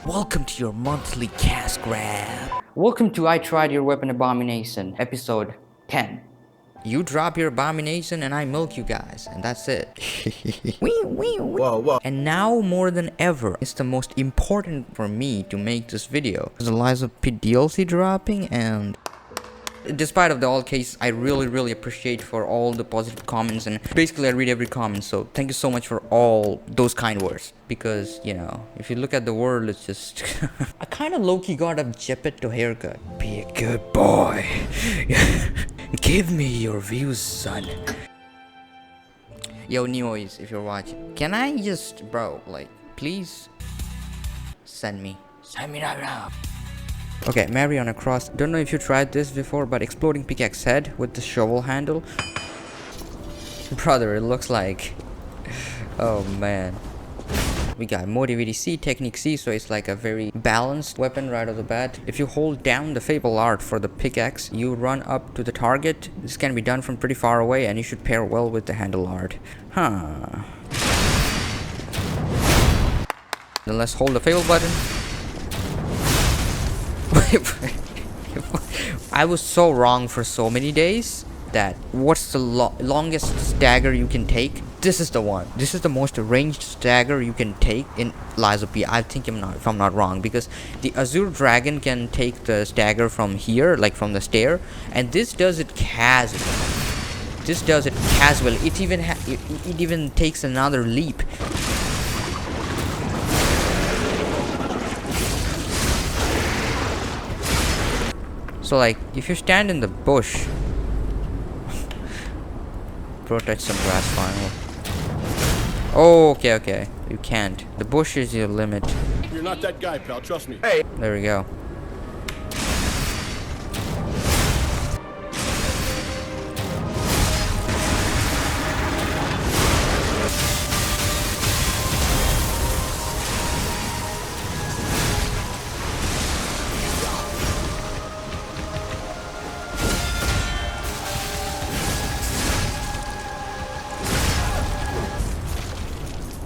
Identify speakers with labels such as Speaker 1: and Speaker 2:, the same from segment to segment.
Speaker 1: Welcome to your monthly cast grab.
Speaker 2: Welcome to I Tried Your Weapon Abomination, episode 10.
Speaker 1: You drop your abomination and I milk you guys, and that's it.
Speaker 3: Whoa.
Speaker 1: And now more than ever, it's the most important for me to make this video. There's a Lies of P DLC dropping, and despite of the all case, I really appreciate for all the positive comments, and basically I read every comment, so thank you so much for all those kind words. Because, you know, if you look at the world, it's just... I kinda low-key got a Geppetto haircut. Be a good boy. Give me your views, son. Yo, Neowiz, if you're watching, can I just, bro, like, please send me right now. Okay, Mariana Cross. Don't know if you tried this before, but exploding pickaxe head with the shovel handle. Brother, it looks like... Oh man. We got motivity C, technique C, so it's like a very balanced weapon right off the bat. If you hold down the Fable Art for the pickaxe, you run up to the target. This can be done from pretty far away, and you should pair well with the handle art. Huh. Then let's hold the Fable button. I was so wrong for so many days that what's the longest dagger you can take? This is the one. This is the most ranged dagger you can take in Lies of P. I think if I'm not wrong, because the Azure Dragon can take the dagger from here, like from the stair, and this does it casually. This does it casually. It even takes another leap. So like, if you stand in the bush, protect some grass final. Oh, okay. You can't. The bush is your limit.
Speaker 3: You're not that guy, pal. Trust me. Hey.
Speaker 1: There we go.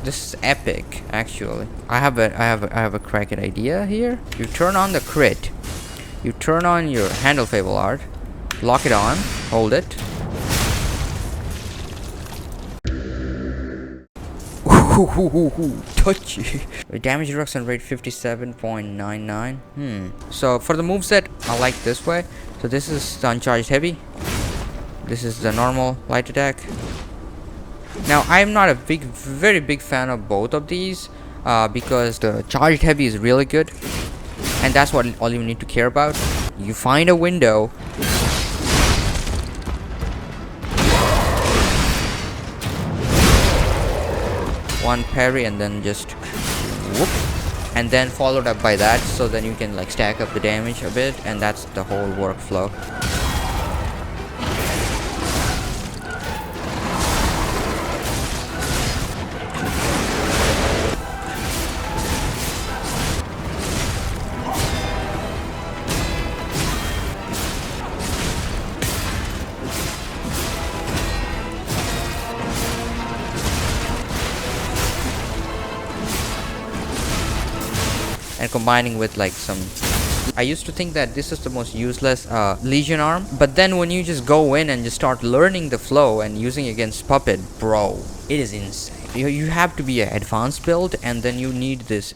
Speaker 1: This is epic, actually. I have a cracked idea here. You turn on the crit. You turn on your handle Fable Art. Lock it on. Hold it. Touchy. Damage reduction rate 57.99. So for the moveset, I like this way. So this is the uncharged heavy. This is the normal light attack. Now, I'm not a very big fan of both of these because the charged heavy is really good, and that's what all you need to care about. You find a window, one parry, and then just whoop, and then followed up by that, so then you can like stack up the damage a bit, and that's the whole workflow. And combining with like some... I used to think that this is the most useless Legion arm, but then when you just go in and just start learning the flow and using it against Puppet, bro, it is insane. You have to be an advanced build, and then you need this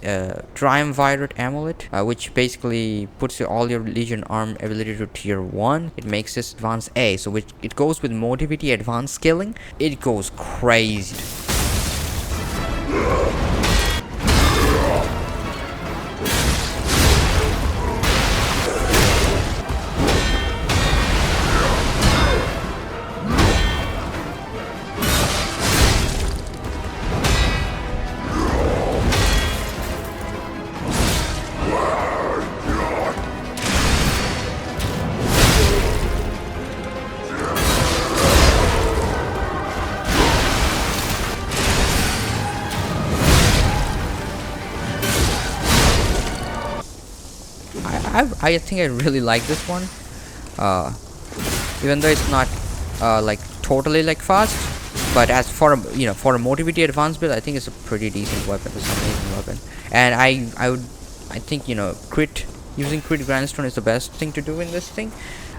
Speaker 1: Triumvirate Amulet, which basically puts all your Legion arm ability to tier 1. It makes this advanced A, so it goes with Motivity advanced scaling. It goes crazy. I think I really like this one, even though it's not like totally like fast, but as for for a motivity advanced build, I think it's a pretty decent weapon. It's an amazing weapon, and I would I think, you know, using crit grindstone is the best thing to do in this thing.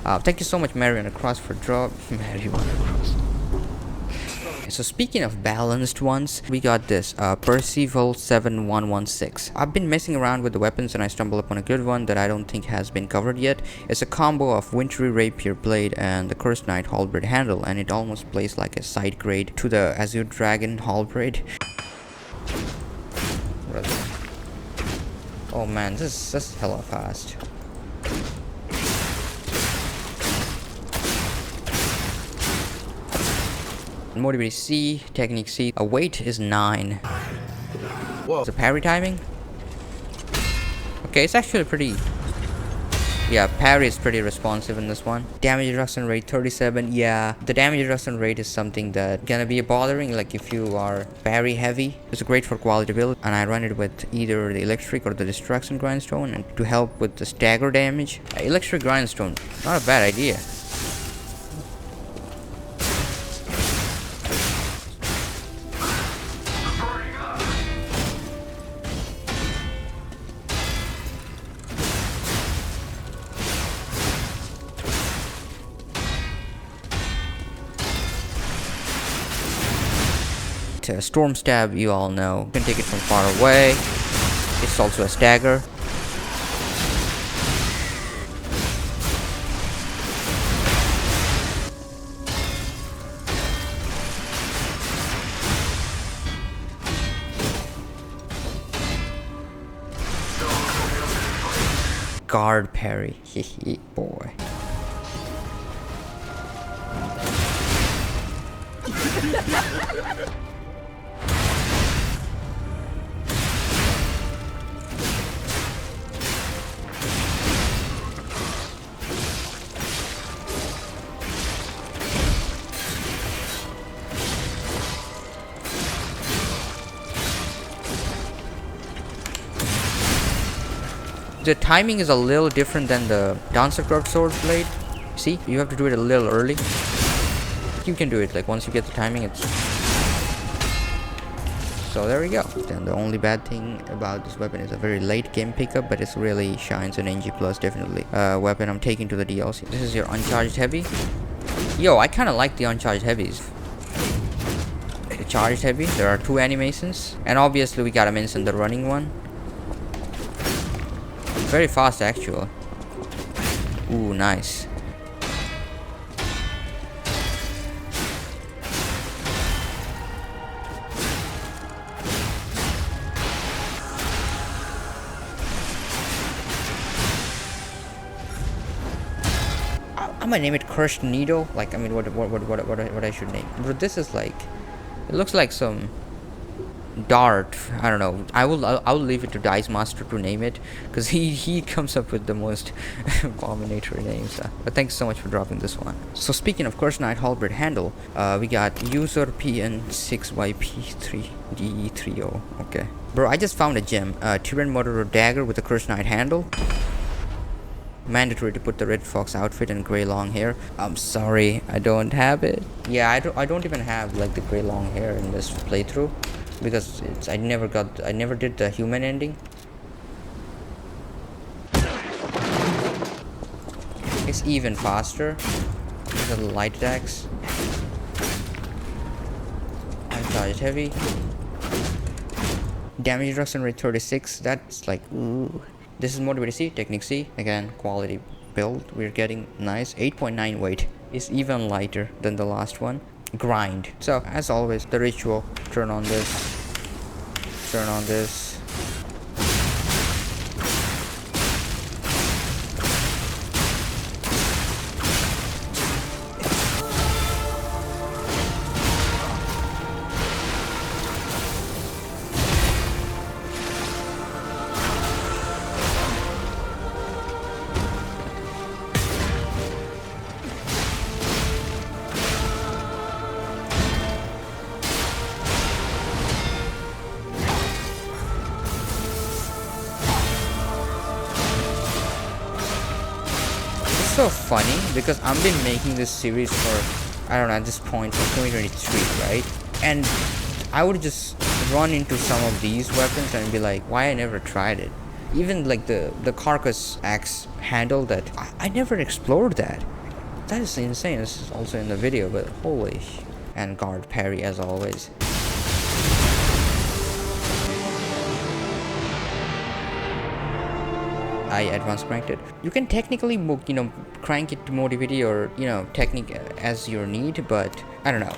Speaker 1: Thank you so much, Mariana Cross, for drop. Mariana Cross. So speaking of balanced ones, we got this Percival 7116. I've been messing around with the weapons and I stumbled upon a good one that I don't think has been covered yet. It's a combo of Wintry Rapier blade and the Cursed Knight Halbred handle, and it almost plays like a side grade to the Azure Dragon Halbred. Oh man, this is hella fast. Motivate C, technique C. A weight is 9.
Speaker 3: Whoa.
Speaker 1: So parry timing? Okay, it's actually pretty... Yeah, parry is pretty responsive in this one. Damage reduction rate 37. Yeah, the damage reduction rate is something that gonna be bothering, like if you are parry heavy. It's great for quality build, and I run it with either the electric or the destruction grindstone, and to help with the stagger damage. Electric grindstone, not a bad idea. Storm Stab, you all know. You can take it from far away. It's also a stagger. Guard parry. Hehe, boy. The timing is a little different than the Dancer Curved Swordsblade. See, you have to do it a little early. You can do it like once you get the timing. It's so there we go. Then the only bad thing about this weapon is a very late game pickup, but it really shines an NG plus definitely. Weapon I'm taking to the DLC. This is your uncharged heavy. Yo, I kind of like the uncharged heavies. The charged heavy. There are 2 animations, and obviously we gotta mention the running one. Very fast actual. Ooh, nice. I'm gonna name it Cursed Needle. Like, I mean, what I should name. But this is like, it looks like some dart. I don't know. I will leave it to Dice Master to name it, because he comes up with the most abominatory names. But thanks so much for dropping this one. So speaking of Cursed Knight Halberd handle, we got user PN6YP3DE30. Okay, bro, I just found a gem. Tyrant Muderer Dagger with a Cursed Knight handle. Mandatory to put the red fox outfit and gray long hair. I'm sorry, I don't have it. Yeah, I don't even have like the gray long hair in this playthrough, because I never did the human ending. It's even faster. The light attacks. Uncharged heavy. Damage reduction rate 36. That's like, ooh. This is motivated C, technique C. Again, quality build. We're getting nice. 8.9 weight is even lighter than the last one. Grind. So as always, the ritual. Turn on this. Turn on this. So funny because I've been making this series for, I don't know, at this point for 2023, right? And I would just run into some of these weapons and be like, why I never tried it? Even like the Carcass axe handle that I never explored that. That is insane. This is also in the video, but holy and guard parry as always. I advanced cranked it. You can technically, crank it to motivity or, technique as your need, but I don't know.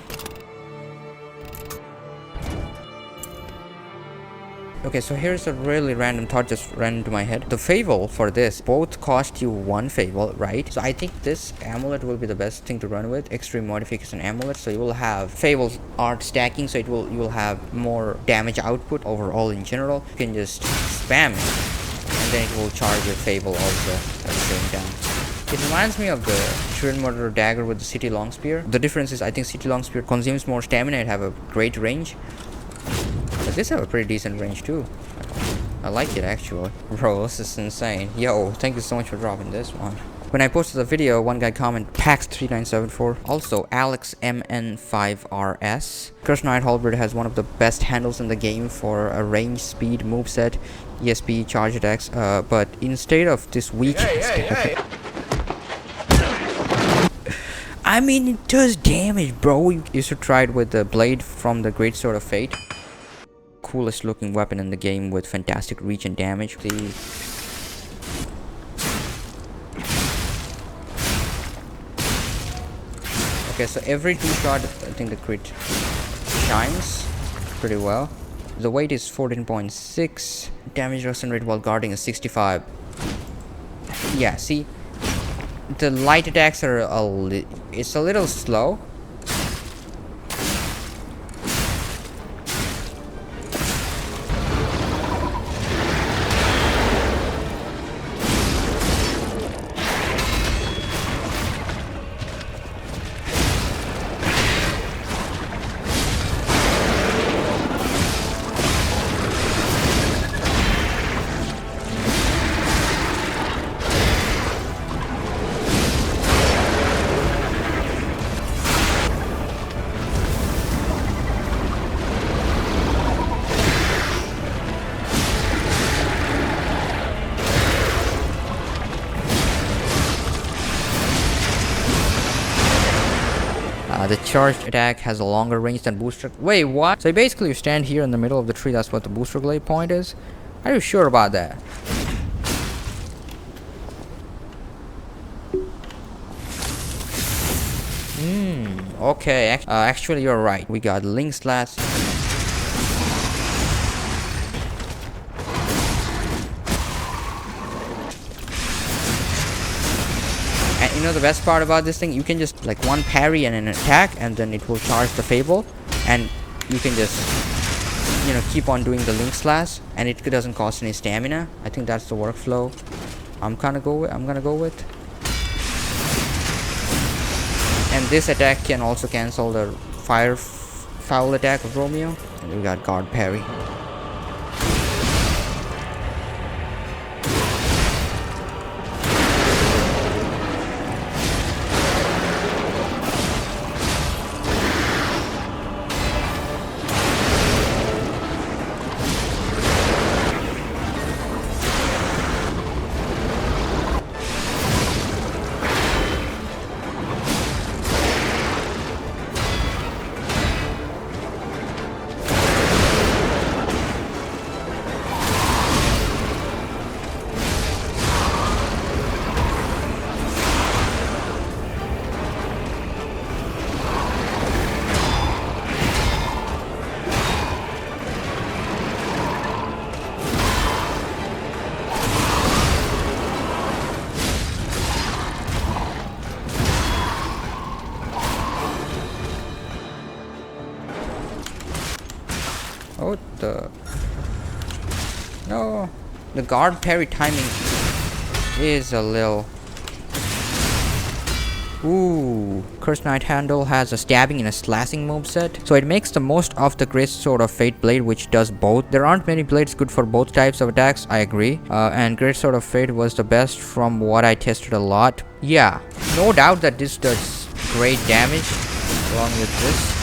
Speaker 1: Okay, so here's a really random thought just ran into my head. The Fable for this both cost you 1 Fable, right? So I think this amulet will be the best thing to run with. Extreme modification amulet. So you will have Fable's art stacking, so you will have more damage output overall in general. You can just spam it, and then it will charge your Fable also at the same time. It reminds me of the Tyrant Muderer Dagger with the City Longspear. The difference is I think City Longspear consumes more stamina and have a great range. But this have a pretty decent range too. I like it actually. Bro, this is insane. Yo, thank you so much for dropping this one. When I posted the video, one guy commented Pax3974. Also, Alex MN5RS. Cursed Knight Halbred has one of the best handles in the game for a range, speed, moveset, ESP, charge attacks. But instead of this weak...
Speaker 3: Hey.
Speaker 1: I mean, it does damage, bro. You should try it with the blade from the Great Sword of Fate. Coolest looking weapon in the game with fantastic reach and damage. Okay, so every 2 shot, I think the crit shines pretty well. The weight is 14.6. Damage reduction rate while guarding is 65. Yeah, see, the light attacks are it's a little slow. The charged attack has a longer range than booster. Wait, what? So basically you stand here in the middle of the tree, that's what the booster glaive point is? Are you sure about that? Okay, actually you're right. We got link slats. And you know the best part about this thing? You can just like one parry and an attack, and then it will charge the Fable, and you can just keep on doing the link slash, and it doesn't cost any stamina. I think that's the workflow I'm gonna go with. And this attack can also cancel the fire foul attack of Romeo. And we got guard parry. Oh, no, the guard parry timing is a little... Ooh, Cursed Knight handle has a stabbing and a slashing moveset, so it makes the most of the Great Sword of Fate blade, which does both. There aren't many blades good for both types of attacks, I agree, and Great Sword of Fate was the best from what I tested a lot. Yeah, no doubt that this does great damage along with this.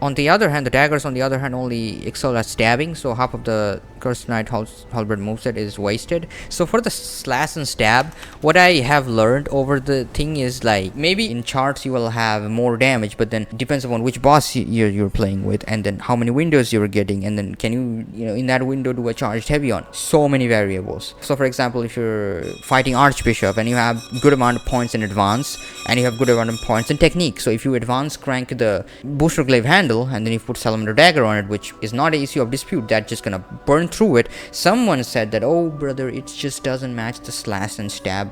Speaker 1: On the other hand, the daggers on the other hand only excel at stabbing, so half of the Cursed Knight Halbred moveset is wasted. So for the slash and stab, what I have learned over the thing is like maybe in charts you will have more damage, but then it depends upon which boss you're playing with, and then how many windows you're getting, and then can you know in that window do a charged heavy on. So many variables. So for example, if you're fighting Archbishop and you have good amount of points in advance and you have good amount of points in technique, so if you advance crank the booster glaive handle and then you put Salamander Dagger on it, which is not an issue of dispute, that's just gonna burn through it. Someone said that, oh brother, it just doesn't match the slash and stab.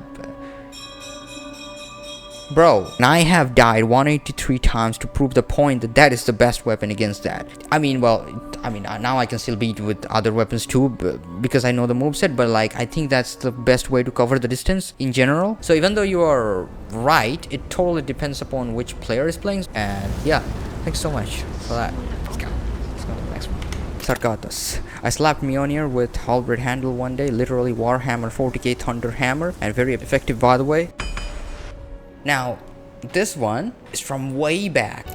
Speaker 1: Bro, and I have died 183 times to prove the point that that is the best weapon against that. I mean, well, now I can still beat with other weapons too, because I know the moveset, but like I think that's the best way to cover the distance in general. So even though you are right, it totally depends upon which player is playing. And yeah, thanks so much for that. Let's go to the next one. Sarkatas. I slapped Mjolnir with Halbred handle one day, literally Warhammer 40k Thunder Hammer, and very effective by the way. Now, this one is from way back.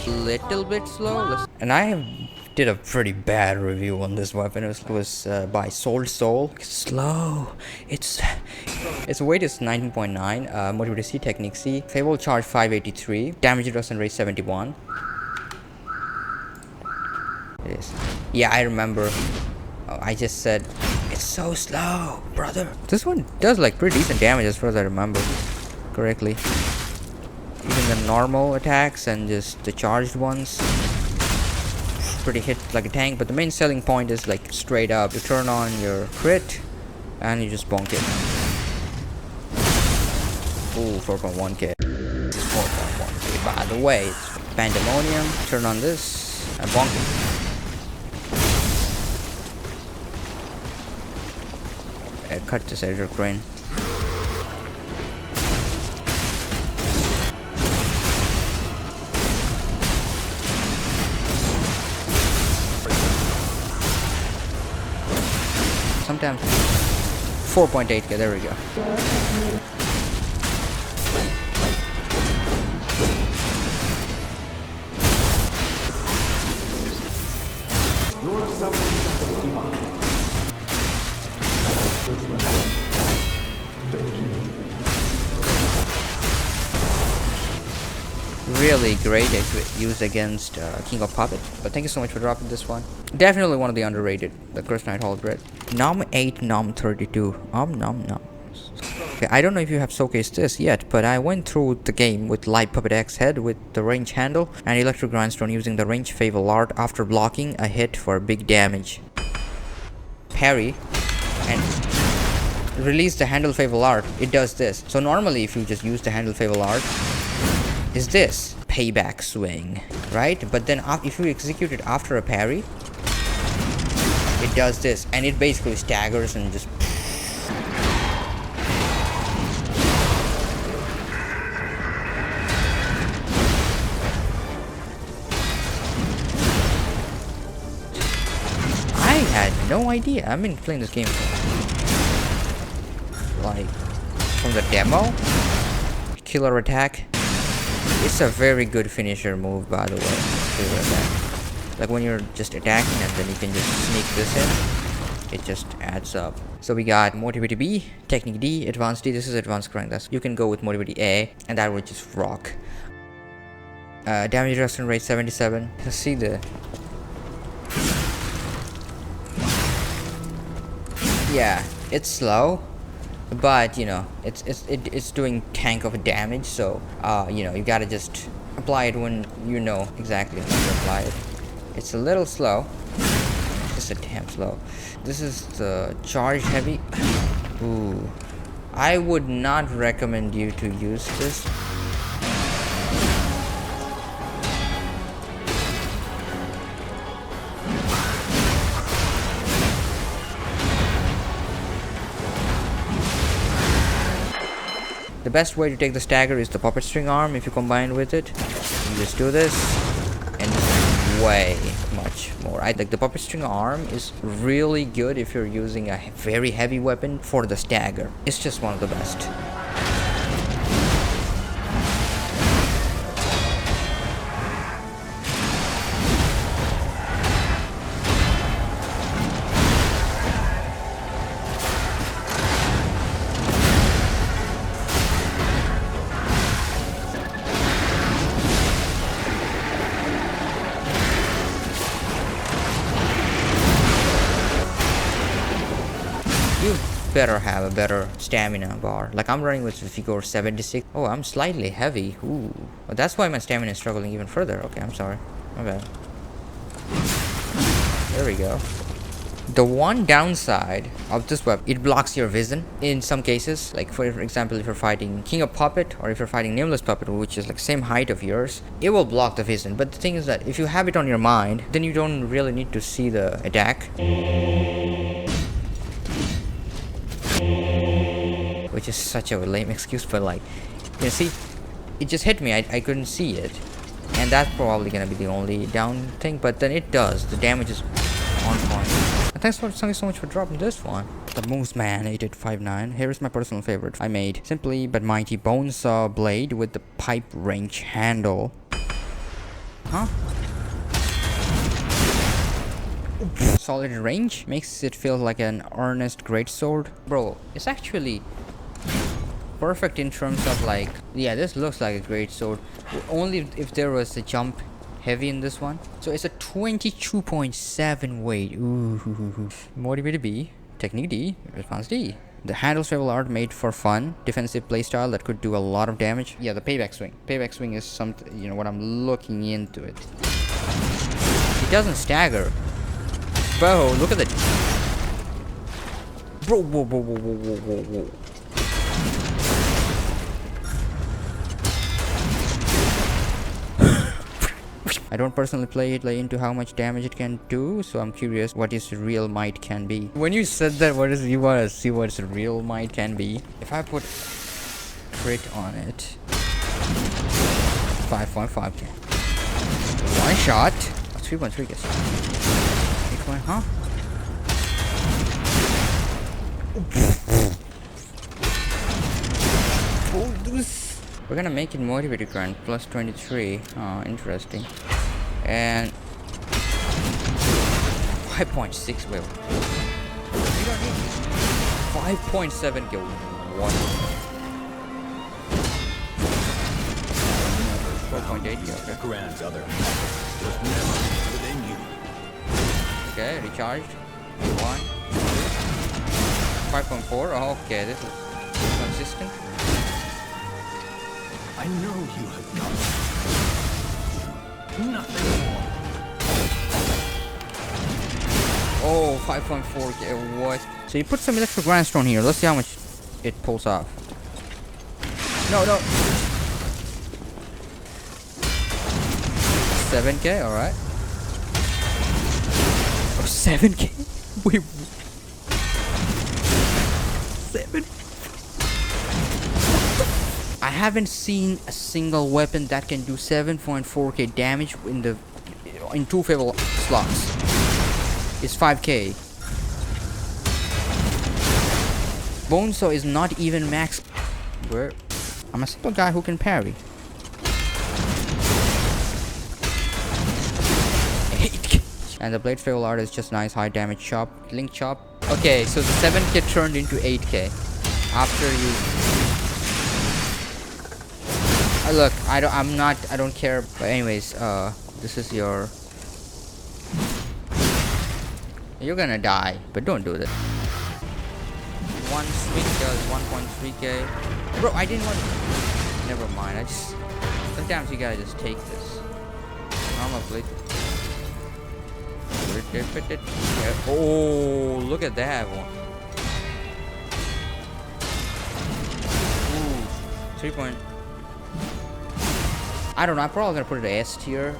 Speaker 1: Little bit slow. And I did a pretty bad review on this weapon. It was by Soul. Slow. Its weight is 19.9. Motivity C, Technique C. Fable charge 583. Damage reduction rate 71. It is. Yeah, I remember. I just said it's so slow, brother. This one does like pretty decent damage as far as I remember correctly. Even the normal attacks and just the charged ones, pretty hit like a tank. But the main selling point is like straight up, you turn on your crit and you just bonk it. Ooh, 4.1k. 4.1k. By the way, it's Pandemonium. Turn on this and bonk it. Cut this edge of crane. Sometimes 4.8k, there we go. Really great to use against King of Puppet. But thank you so much for dropping this one. Definitely one of the underrated, the Cursed Knight Halbred. Nom 8, Nom 32. Nom. Okay, I don't know if you have showcased this yet, but I went through the game with Light Puppet X head with the range handle and electric grindstone using the range Fable art after blocking a hit for big damage. Parry and release the handle Fable art. It does this. So normally if you just use the handle Fable art, is this payback swing, right? But then if you execute it after a parry, it does this, and it basically staggers and just I had no idea. I've been playing this game like from the demo. Killer attack. It's a very good finisher move, by the way. Like when you're just attacking and then you can just sneak this in, it just adds up. So we got Motivity B, Technique D, Advanced D. This is Advanced Crank. You can go with Motivity A, and that would just rock. Damage reduction rate 77. Let's see the. Yeah, it's slow. But you know it's doing tank of damage, so you know you gotta just apply it when you know exactly how to apply it. It's a little slow, just a damn slow. This is the charge heavy. Ooh, I would not recommend you to use this. The best way to take the stagger is the puppet string arm. If you combine with it, you just do this, and it's way much more. I think the puppet string arm is really good if you're using a very heavy weapon for the stagger. It's just one of the best. better have a better stamina bar. Like I'm running with Vigor 76. Oh, I'm slightly heavy. Ooh. Well, that's why my stamina is struggling even further. Okay, I'm sorry. My bad. There we go. The one downside of this weapon, it blocks your vision in some cases. Like for example, if you're fighting King of Puppet or if you're fighting Nameless Puppet, which is like same height of yours, it will block the vision. But the thing is that if you have it on your mind, then you don't really need to see the attack. Which is such a lame excuse, but like, you see, it just hit me. I couldn't see it. And that's probably gonna be the only down thing, but then it does. The damage is on point. And thanks so much for dropping this one. The Moose Man 8859. Here is my personal favorite. I made simply but mighty bone saw blade with the pipe wrench handle. Huh? Solid range makes it feel like an earnest greatsword. Bro, it's actually perfect in terms of like, yeah, this looks like a greatsword. Only if there was a jump heavy in this one. So it's a 22.7 weight. Ooh. Motivated B, technique D, response D. The handle swivel art made for fun, defensive playstyle that could do a lot of damage. Yeah, the payback swing. Payback swing is something, you know, what I'm looking into it. It doesn't stagger. Bro, look at the... Bro, whoa. I don't personally play it like into how much damage it can do, so I'm curious what its real might can be. When you said that, you want to see what its real might can be? If I put crit on it, 5.5k. One shot. 3.3 guess. 8 huh? We're gonna make it motivated grind plus 23. Oh, interesting. And 5.6 will. We don't need 5.7 kill. What? 4.8 kill. Okay.
Speaker 3: Grant's other was never within you.
Speaker 1: Okay, recharged. 1. 5.4. Oh, okay, this is consistent.
Speaker 3: I know you have done nothing more.
Speaker 1: Oh, 5.4k. What? So you put some electric grindstone here. Let's see how much it pulls off. No. 7k, alright. Oh, 7k? Wait. 7. I haven't seen a single weapon that can do 7.4k damage in 2 favorable slots. It's 5k. Bonesaw is not even max. I'm a simple guy who can parry. 8k. And the blade fail art is just nice high damage chop, link chop. Okay, so the 7k turned into 8k after you. Look, I don't care. But anyways, this is your. You're gonna die, but don't do this. One swing does 1.3k. Bro, I didn't want. Never mind. Sometimes you gotta just take this. Normal blade. Oh, look at that one. Ooh, 3 point. I don't know, I'm probably gonna put it S tier.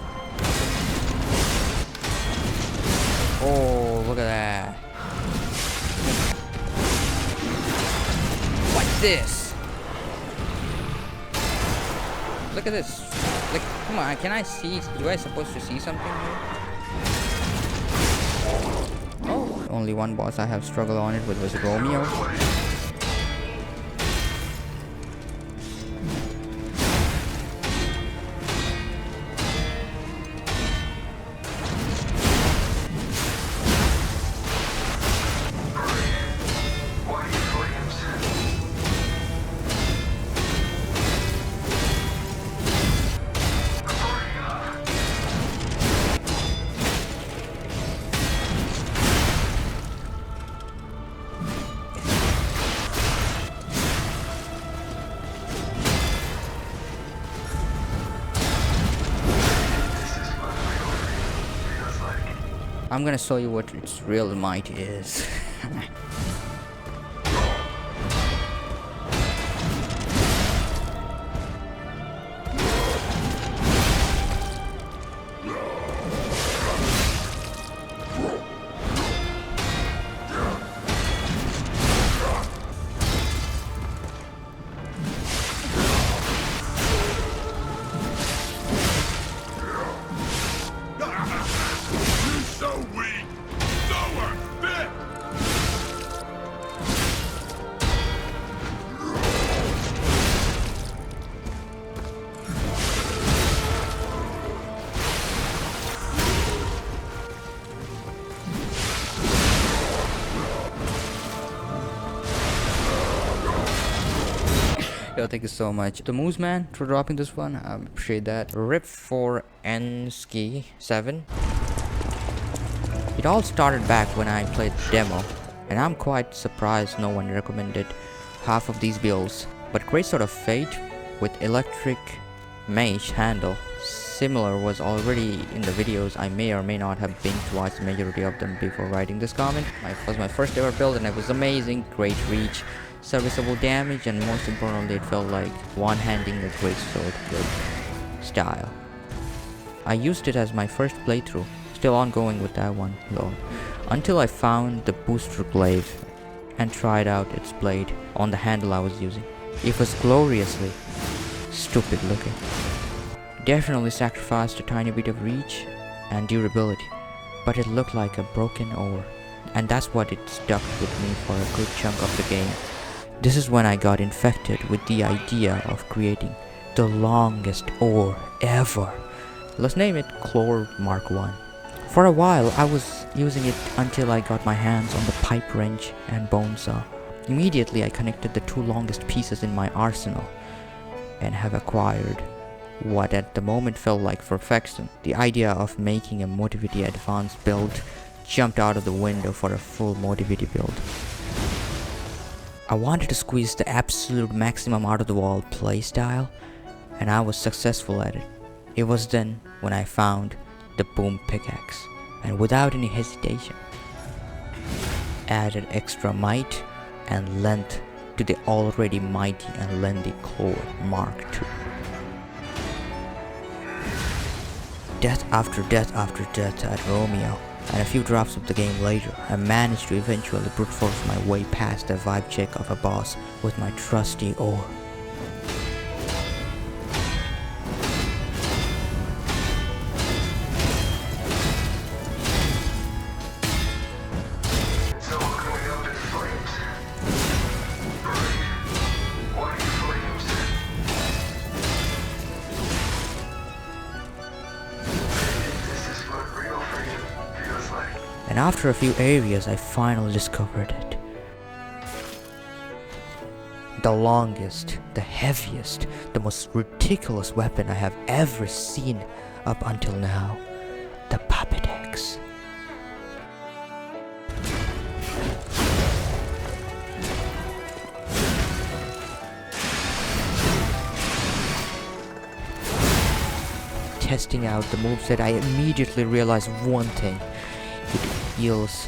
Speaker 1: Oh, look at that. What's this? Look at this. Like, come on, can I see? Do I supposed to see something here? Oh. Only one boss I have struggled on it with was Romeo. I'm gonna show you what its real might is. Yo, thank you so much. The moves, man, for dropping this one. I appreciate that. Rip for N-Ski 7. It all started back when I played demo, and I'm quite surprised no one recommended half of these builds. But Great Sword of Fate with electric mage handle similar was already in the videos. I may or may not have binged watched the majority of them before writing this comment. It was my first ever build and it was amazing. Great reach, serviceable damage, and most importantly it felt like one-handing a great sword with style. I used it as my first playthrough, still ongoing with that one though, until I found the booster glaive and tried out its blade on the handle I was using. It was gloriously stupid looking. Definitely sacrificed a tiny bit of reach and durability, but it looked like a broken oar, and that's what it stuck with me for a good chunk of the game. This is when I got infected with the idea of creating the longest oar ever. Let's name it Clore Mark 1. For a while I was using it until I got my hands on the pipe wrench and bone saw. Immediately I connected the two longest pieces in my arsenal and have acquired what at the moment felt like perfection. The idea of making a Motivity Advanced build jumped out of the window for a full Motivity build. I wanted to squeeze the absolute maximum out of the wall playstyle, and I was successful at it. It was then when I found the boom pickaxe, and without any hesitation, added extra might and length to the already mighty and lengthy Clore Mark II. Death after death after death at Romeo, and a few drops of the game later, I managed to eventually brute force my way past the vibe check of a boss with my trusty oar. And after a few areas I finally discovered it. The longest, the heaviest, the most ridiculous weapon I have ever seen up until now. The Puppet Axe. Testing out the moveset, I immediately realized one thing. It feels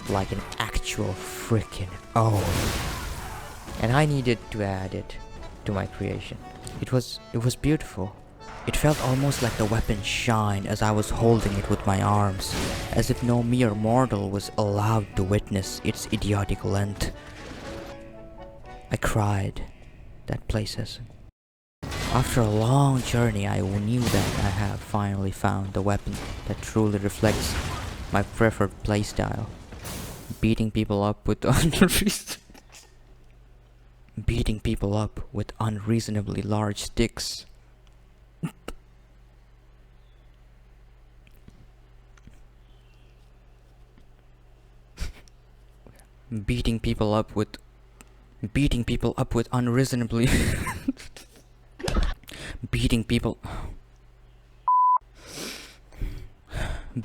Speaker 1: like an actual freaking oar, and I needed to add it to my creation. It was beautiful. It felt almost like the weapon shined as I was holding it with my arms, as if no mere mortal was allowed to witness its idiotic length. I cried that places. After a long journey, I knew that I have finally found the weapon that truly reflects my preferred playstyle. Beating people up with unreasonably large sticks. Beating people up with unreasonably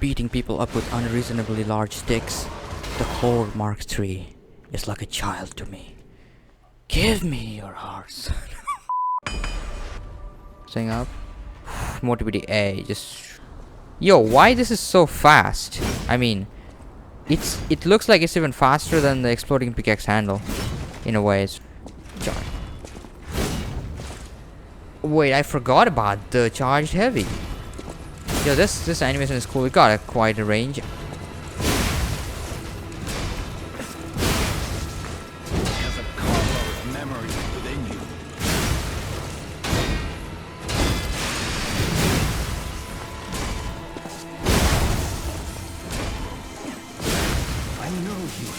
Speaker 1: beating people up with unreasonably large sticks. The Clore Mark III is like a child to me. Give me your hearts. Sing up. Motivity A, just... Yo, why this is so fast? I mean, it looks like it's even faster than the exploding pickaxe handle. In a way, it's charged. Wait, I forgot about the charged heavy. Yo, this animation is cool. It got quite a range.
Speaker 3: Has a cargo of memories within you. I know you.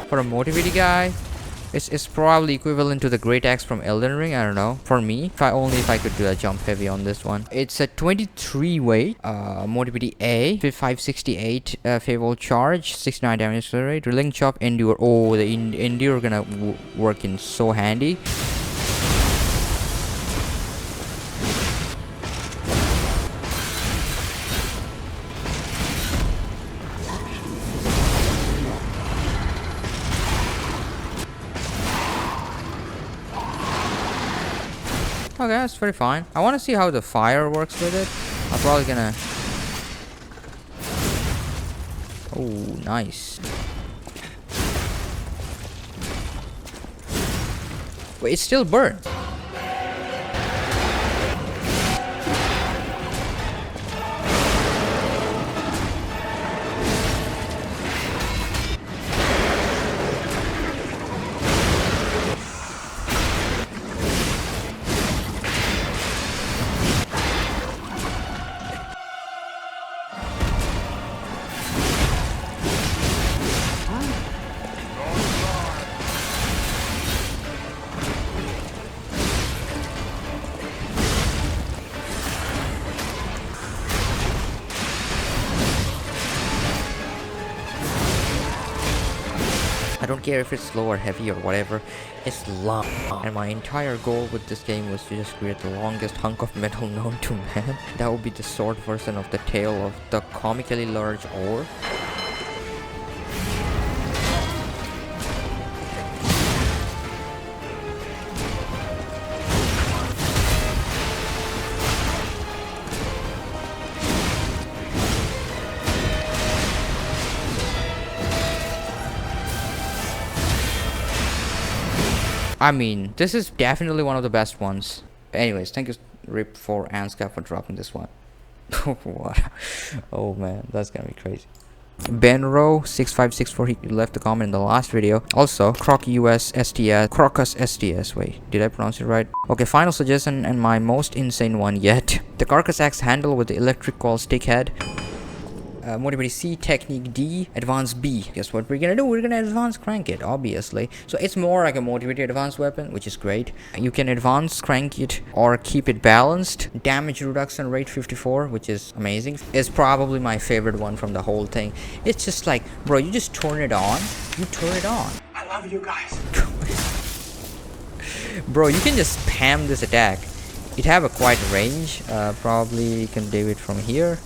Speaker 1: For a motivated guy, it's probably equivalent to the great axe from Elden Ring. I don't know. For me, if I could do a jump heavy on this one. It's a 23 weight. Motivity A, 568 favorable charge, 69 damage rate, drilling chop, endure. Oh, the endure gonna work in so handy. Okay, that's very fine. I want to see how the fire works with it. I'm probably gonna... Oh, nice. Wait, it still burns. I don't care if it's slow or heavy or whatever, it's long. And my entire goal with this game was to just create the longest hunk of metal known to man. That would be the sword version of the tail of the comically large oar. I mean, this is definitely one of the best ones. Anyways, thank you, Rip, for Ansca for dropping this one. What? Oh man, that's gonna be crazy. Benro6564, he left a comment in the last video. Also, Crocus STS. Wait, did I pronounce it right? Okay, final suggestion and my most insane one yet. The Carcass axe handle with the electric coil stick head. Motivity C, technique D, advance B. Guess what we're gonna do? We're gonna advance crank it, obviously. So it's more like a motivated advanced weapon, which is great. You can advance crank it or keep it balanced. Damage reduction rate 54, which is amazing. It's probably my favorite one from the whole thing. It's just like, bro, you just turn it on. You turn it on.
Speaker 3: I love you guys.
Speaker 1: Bro, you can just spam this attack. It have a quite range. Probably you can do it from here.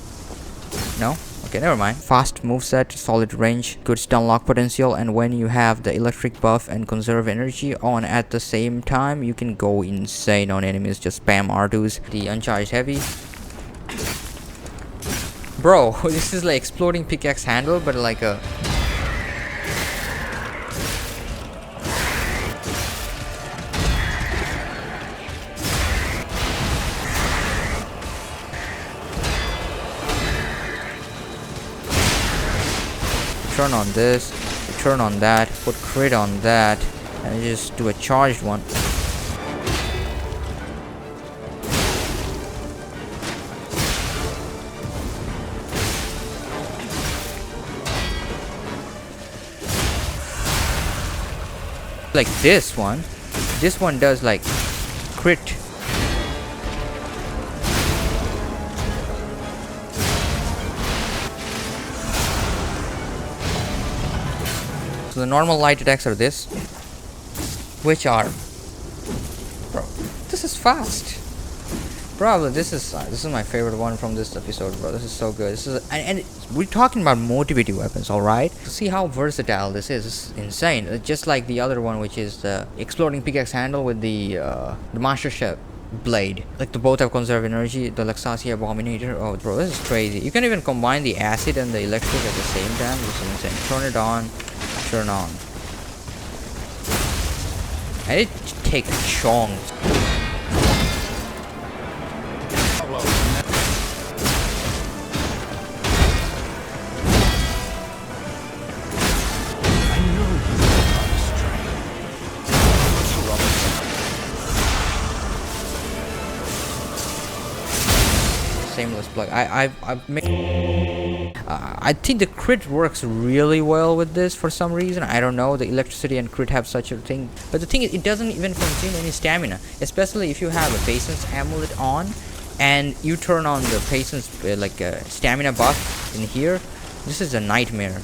Speaker 1: No? Okay, never mind. Fast moveset, solid range, good stun lock potential, and when you have the electric buff and conserve energy on at the same time, you can go insane on enemies. Just spam R2s. The uncharged heavy. Bro, this is like exploding pickaxe handle, but like a... turn on this, turn on that, put crit on that, and just do a charged one. Like this one does like crit. So the normal light attacks are this, which are, bro, this is fast. Bro, this is my favorite one from this episode, bro. This is so good. This is and we're talking about mobility weapons, all right? See how versatile this is. It's insane. Just like the other one, which is the exploding pickaxe handle with the master chef blade. Like the both have conserve energy. The Oar Abomination. Oh, bro, this is crazy. You can even combine the acid and the electric at the same time. This is insane. Turn it on. Turn on. And it takes chunks. Shameless plug. I think the crit works really well with this for some reason. I don't know. The electricity and crit have such a thing, but the thing is, it doesn't even consume any stamina, especially if you have a patience amulet on and you turn on the patience stamina buff in here. This is a nightmare.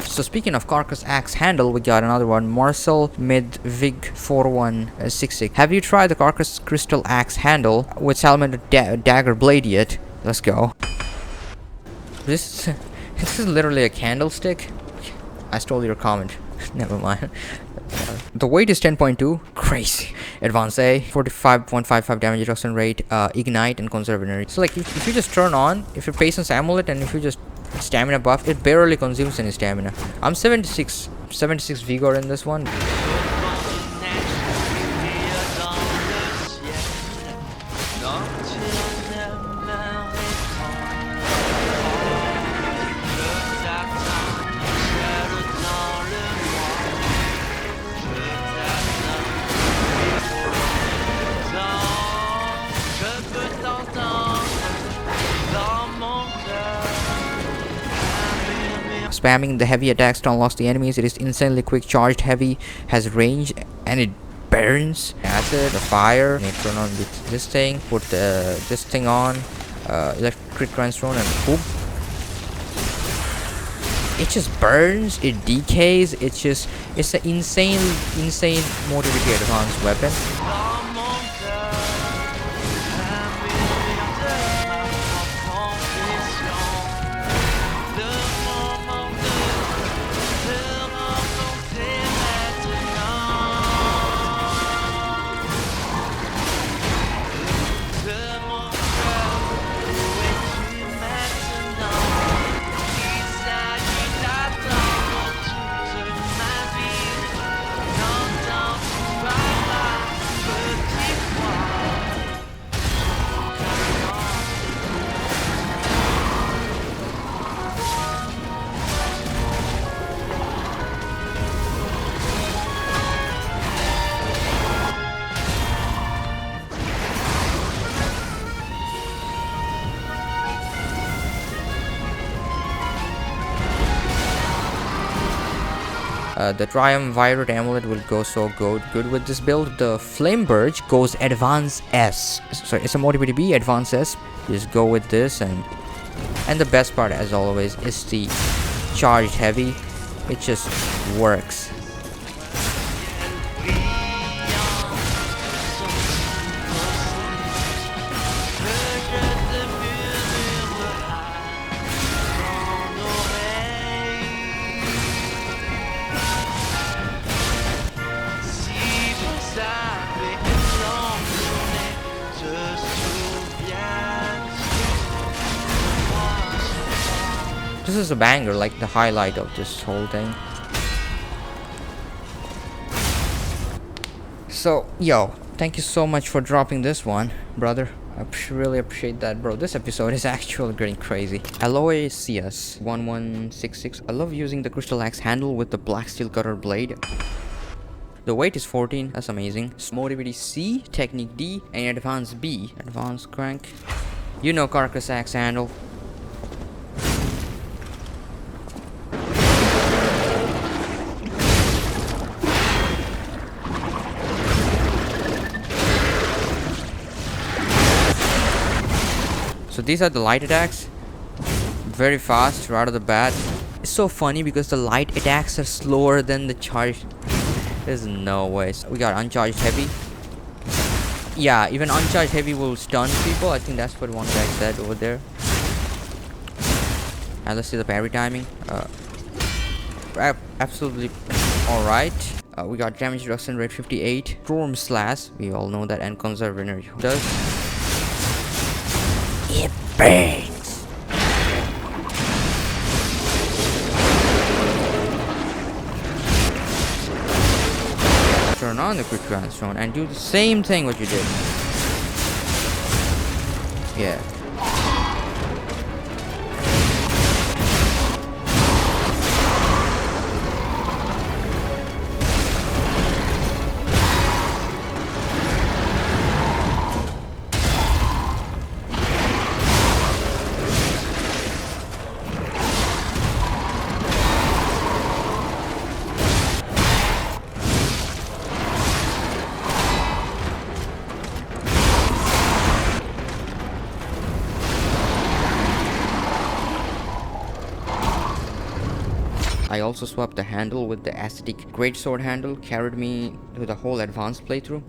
Speaker 1: So speaking of Carcass axe handle, we got another one, Marcel Midvig 4166. Have you tried the Carcass crystal axe handle with Salamander dagger blade yet? Let's go. This is literally a candlestick. I stole your comment. Never mind. The weight is 10.2. Crazy. Advance A, 45.55 damage reduction rate, ignite and conserve energy. So like if you just turn on, if your patience amulet and if you just stamina buff, it barely consumes any stamina. I'm 76 vigor in this one. Spamming the heavy attacks to unlock the enemies. It is insanely quick, charged, heavy, has range, and it burns. Acid, the fire. You turn on this thing, put this thing on, electric grindstone, and boom. It just burns, it decays. It's an insane mobility advanced weapon. The Triumvirate amulet will go so good with this build. The Flame Burge goes Advance S. So it's a mobility B, Advance S. Just go with this, and the best part, as always, is the charged heavy. It just works. This is a banger, like the highlight of this whole thing. So, yo, thank you so much for dropping this one, brother. I really appreciate that, bro. This episode is actually getting crazy. Aloysius 1166. I love using the crystal axe handle with the black steel cutter blade. The weight is 14. That's amazing. Mobility C, technique D, and advanced B. Advanced crank. You know Carcass axe handle. So these are the light attacks. Very fast right off the bat. It's so funny because the light attacks are slower than the charged. There's no way. So we got uncharged heavy. Yeah, even uncharged heavy will stun people. I think that's what one guy said over there. And let's see the parry timing. Absolutely alright. We got damage reduction rate 58. Storm slash. We all know that, and conserve energy. Does it bangs? Turn on the quick transform and do the same thing what you did. Yeah. I also swapped the handle with the aesthetic greatsword handle, carried me to the whole advanced playthrough.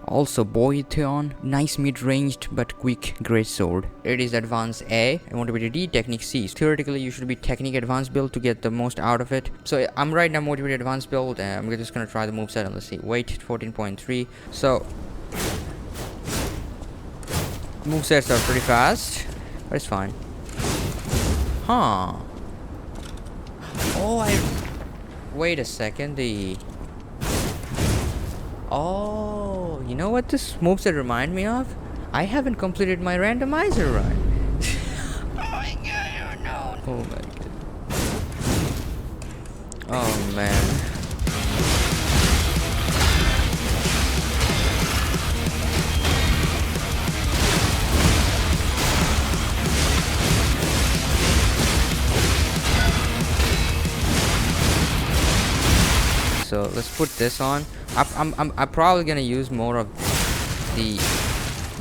Speaker 1: Also Bonecutting, nice mid-ranged but quick greatsword. It is advanced A, and motivated D, technique C. Theoretically you should be technique advanced build to get the most out of it. So I'm right now motivated advanced build, and I'm just gonna try the moveset and let's see. Weight 14.3. So movesets are pretty fast, but it's fine. Huh. Oh, wait a second, oh, you know what this moveset remind me of? I haven't completed my randomizer run. Oh my god, oh no. Oh my god. Oh man. So let's put this on. I'm probably gonna use more of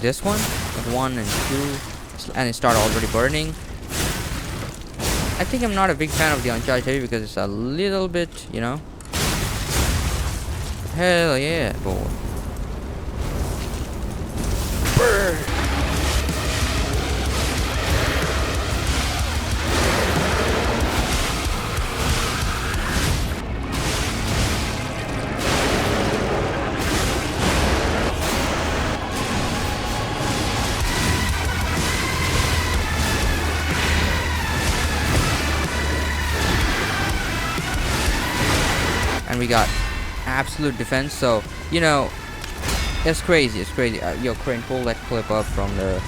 Speaker 1: this one, like 1 and 2, and it started already burning. I think I'm not a big fan of the uncharged heavy because it's a little bit, you know. Hell yeah, boy. Burn. And we got absolute defense, so you know it's crazy. Yo, Crane, pull that clip up from the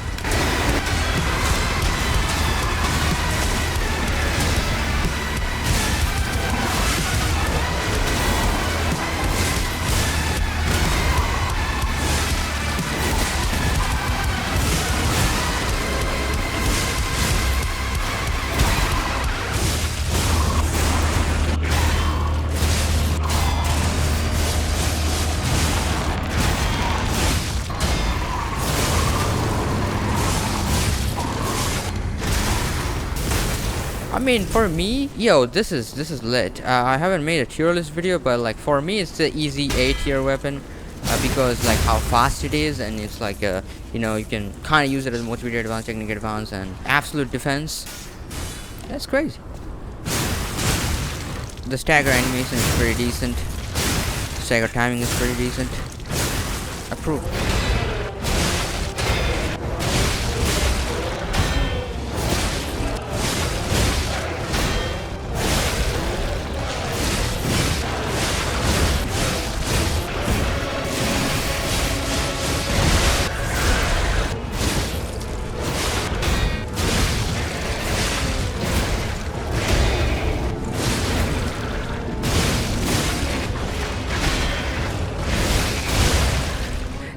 Speaker 1: I mean, for me, yo, this is lit. I haven't made a tier list video, but like for me, it's the easy A tier weapon because like how fast it is, and it's like you know, you can kind of use it as motivated advanced, technique advanced, and absolute defense. That's crazy. The stagger animation is pretty decent. Stagger timing is pretty decent. Approved.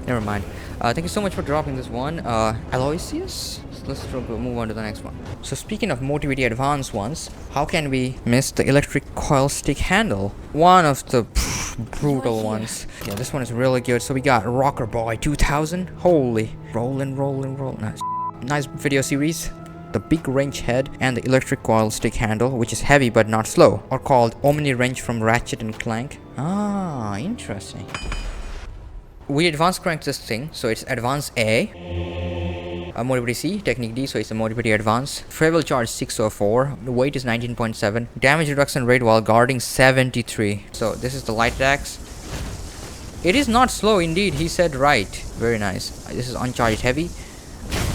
Speaker 1: Never mind. Thank you so much for dropping this one. Aloysius? Let's move on to the next one. So speaking of motivity advanced ones, how can we miss the electric coil stick handle? One of the brutal ones. Yeah, this one is really good. So we got Rocker Boy 2000. Holy. Roll. Nice. Nice video series. The big wrench head and the electric coil stick handle, which is heavy but not slow, are called Omni Wrench from Ratchet and Clank. Ah, interesting. We advanced cranked this thing, so it's advanced A. Mobility C, technique D, so it's a mobility advance. Travel charge 604, the weight is 19.7, damage reduction rate while guarding 73. So this is the light axe. It is not slow indeed, he said right. Very nice. This is uncharged heavy.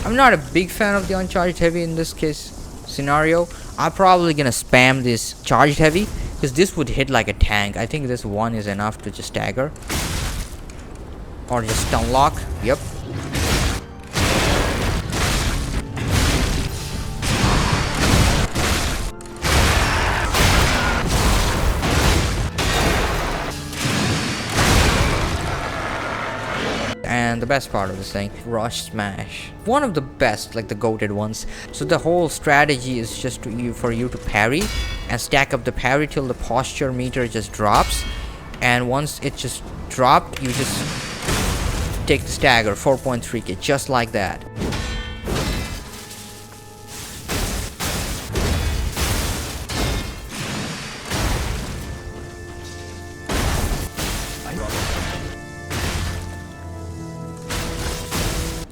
Speaker 1: I'm not a big fan of the uncharged heavy in this case scenario. I'm probably gonna spam this charged heavy because this would hit like a tank. I think this one is enough to just stagger. Or just stun lock. Yep. And the best part of this thing, rush smash. One of the best, like the goated ones. So the whole strategy is just for you to parry and stack up the parry till the posture meter just drops. And once it just dropped, you just take the stagger 4.3k, just like that.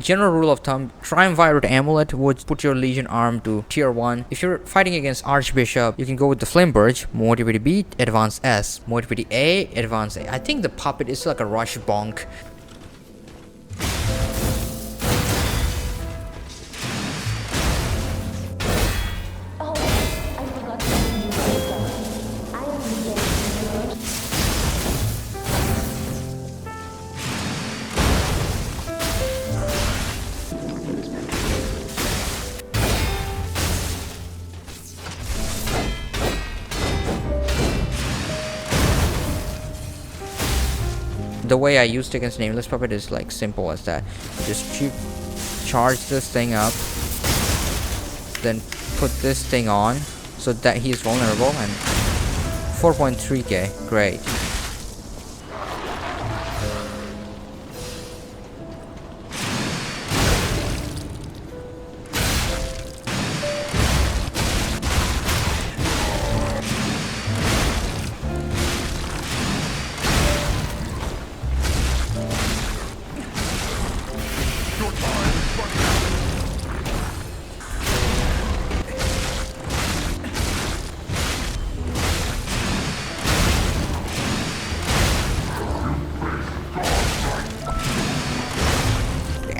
Speaker 1: General rule of thumb, Triumvirate Amulet would put your Legion arm to tier 1. If you're fighting against Archbishop, you can go with the Flameburge, Motivity B, Advance S, Motivity A, Advance A. I think the puppet is like a rush bonk. The way I used against Nameless Puppet is like simple as that. Just charge this thing up, then put this thing on so that he's vulnerable, and 4.3k, great.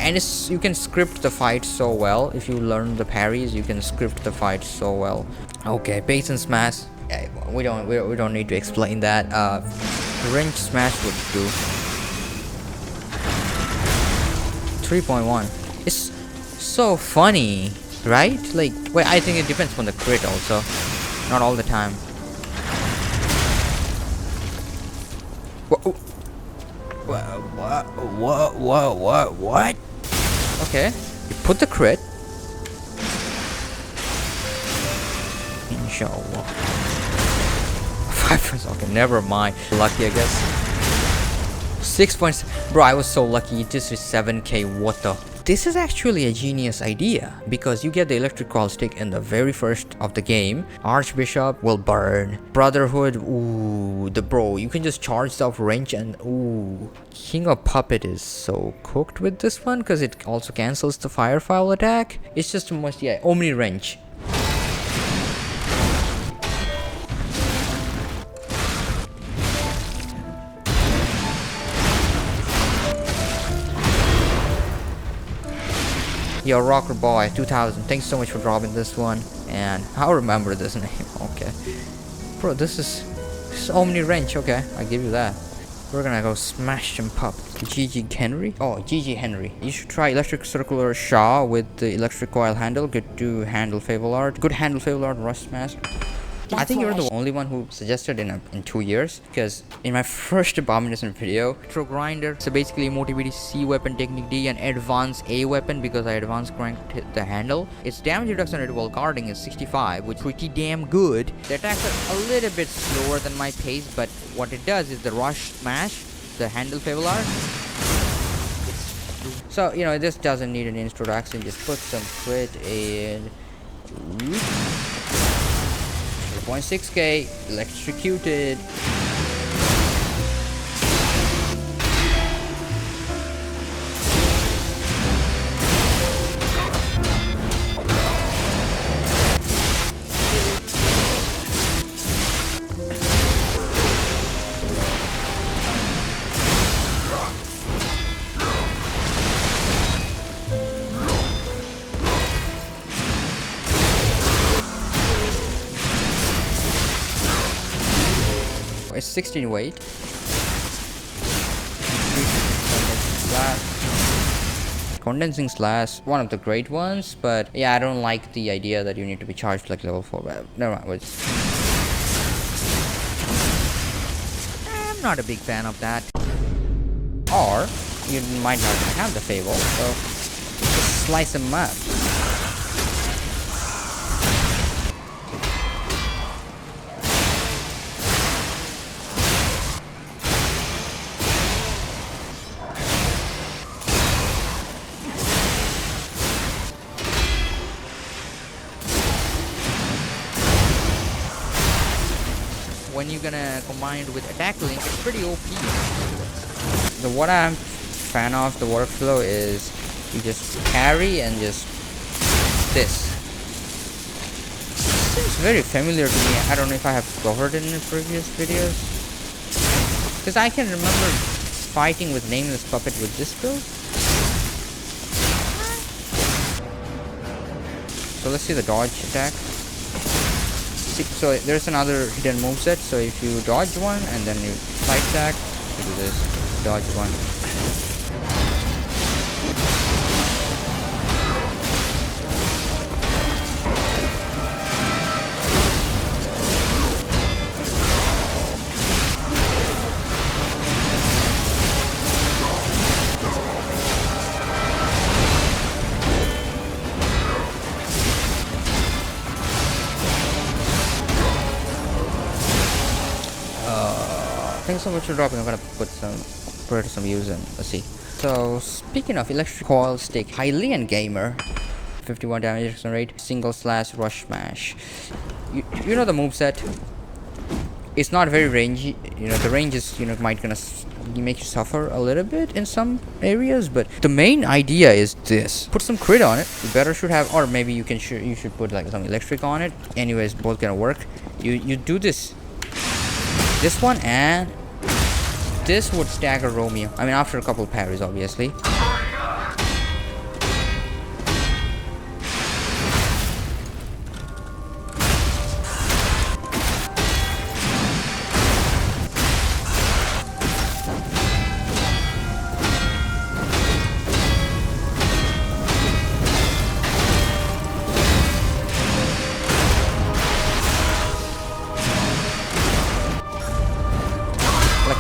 Speaker 1: And you can script the fight so well. If you learn the parries, you can script the fight so well. Okay, Baton smash. We don't need to explain that. Range smash would do 3.1. It's so funny, right? Like, wait, I think it depends on the crit also. Not all the time. What? Okay, you put the crit. Inshallah. 5 points. Okay, never mind. Lucky, I guess. 6 points. Bro, I was so lucky. This is 7k. What the? This is actually a genius idea because you get the electric coil stick in the very first of the game. Archbishop will burn. Brotherhood, ooh, the bro. You can just charge the wrench and ooh. King of Puppet is so cooked with this one because it also cancels the Firefile attack. It's just a must, yeah. Omni Wrench. Yo, Rocker Boy 2000, thanks so much for dropping this one, and I'll remember this name. Okay, bro, this is Omni Wrench. Okay, I give you that. We're gonna go smash them pop. GG Henry. Oh, GG Henry. You should try Electric Circular Shaw with the electric coil handle. Good to handle Fable Art. Good handle Fable Art. Rush Smash. I think you're the only one who suggested in 2 years, because in my first Abomination video, Electro Grinder, so basically motivated C weapon technique D and advanced A weapon, because I advanced cranked the handle. Its damage reduction rate while guarding is 65, which is pretty damn good. The attacks are a little bit slower than my pace, but what it does is the rush smash, the handle Favolar. So, you know, this doesn't need an introduction, just put some crit in. 0.6k, electrocuted. It's 16 weight. Condensing slash, one of the great ones, but yeah, I don't like the idea that you need to be charged like level 4. Never mind. I'm not a big fan of that. Or you might not have the Fable, so just slice them up. When you're gonna combine it with attack link, it's pretty OP. What I'm fan of the workflow is you just carry and just this. Seems very familiar to me. I don't know if I have covered it in the previous videos, because I can remember fighting with Nameless Puppet with this build. So let's see the dodge attack. So there's another hidden moveset, so if you dodge one and then you side attack, you do this, dodge one. Thanks so much for dropping. I'm gonna put some use in. Let's see. So speaking of electric coil stick, Hylian Gamer, 51 damage reduction rate, single slash rush smash. You know the moveset. It's not very rangey. You know the range is might gonna make you suffer a little bit in some areas, but the main idea is this: put some crit on it. You better should have, or maybe you should put like some electric on it. Anyways, both gonna work. You do this one, and this would stagger Romeo. I mean, after a couple parries, obviously.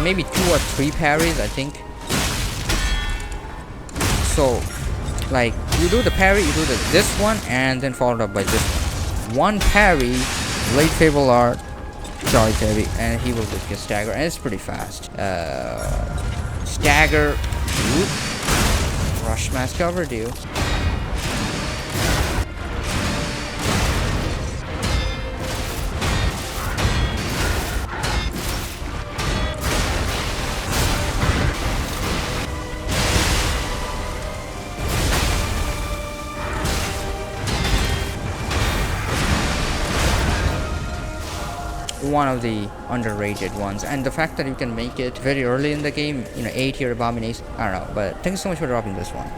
Speaker 1: Maybe 2 or 3 parries, I think. So, like, you do the parry, you do this one, and then followed up by this one. One parry, late Fable Art, charge heavy, and he will just get stagger, and it's pretty fast. Stagger, whoop, rush mask covered you. One of the underrated ones, and the fact that you can make it very early in the game, 8-tier Abomination, I don't know, but thanks so much for dropping this one.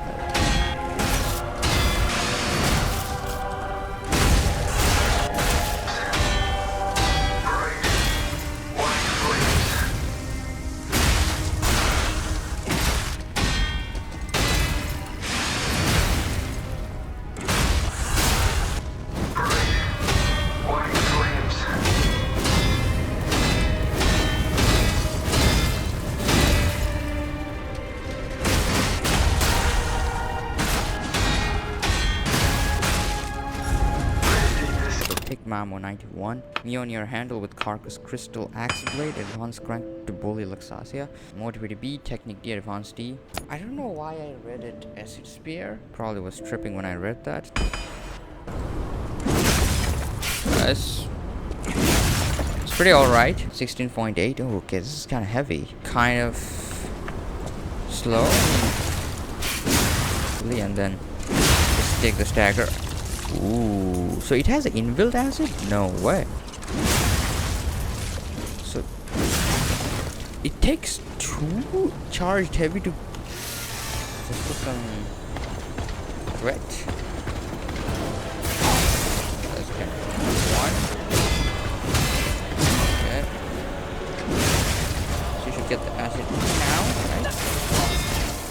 Speaker 1: Mamo 91. Mjolnir handle with Carcass crystal axe blade. Advanced crank to bully Luxasia. Motivity B. Technique D. Advanced D. I don't know why I read it acid spear. Probably was tripping when I read that. It's pretty alright. 16.8. Oh, okay, this is kind of heavy. Kind of slow. And then just take the stagger. Ooh, so it has an inbuilt acid? No way. So it takes 2 charged heavy to just put some red. That's okay. 1. Okay. So you should get the acid now, right?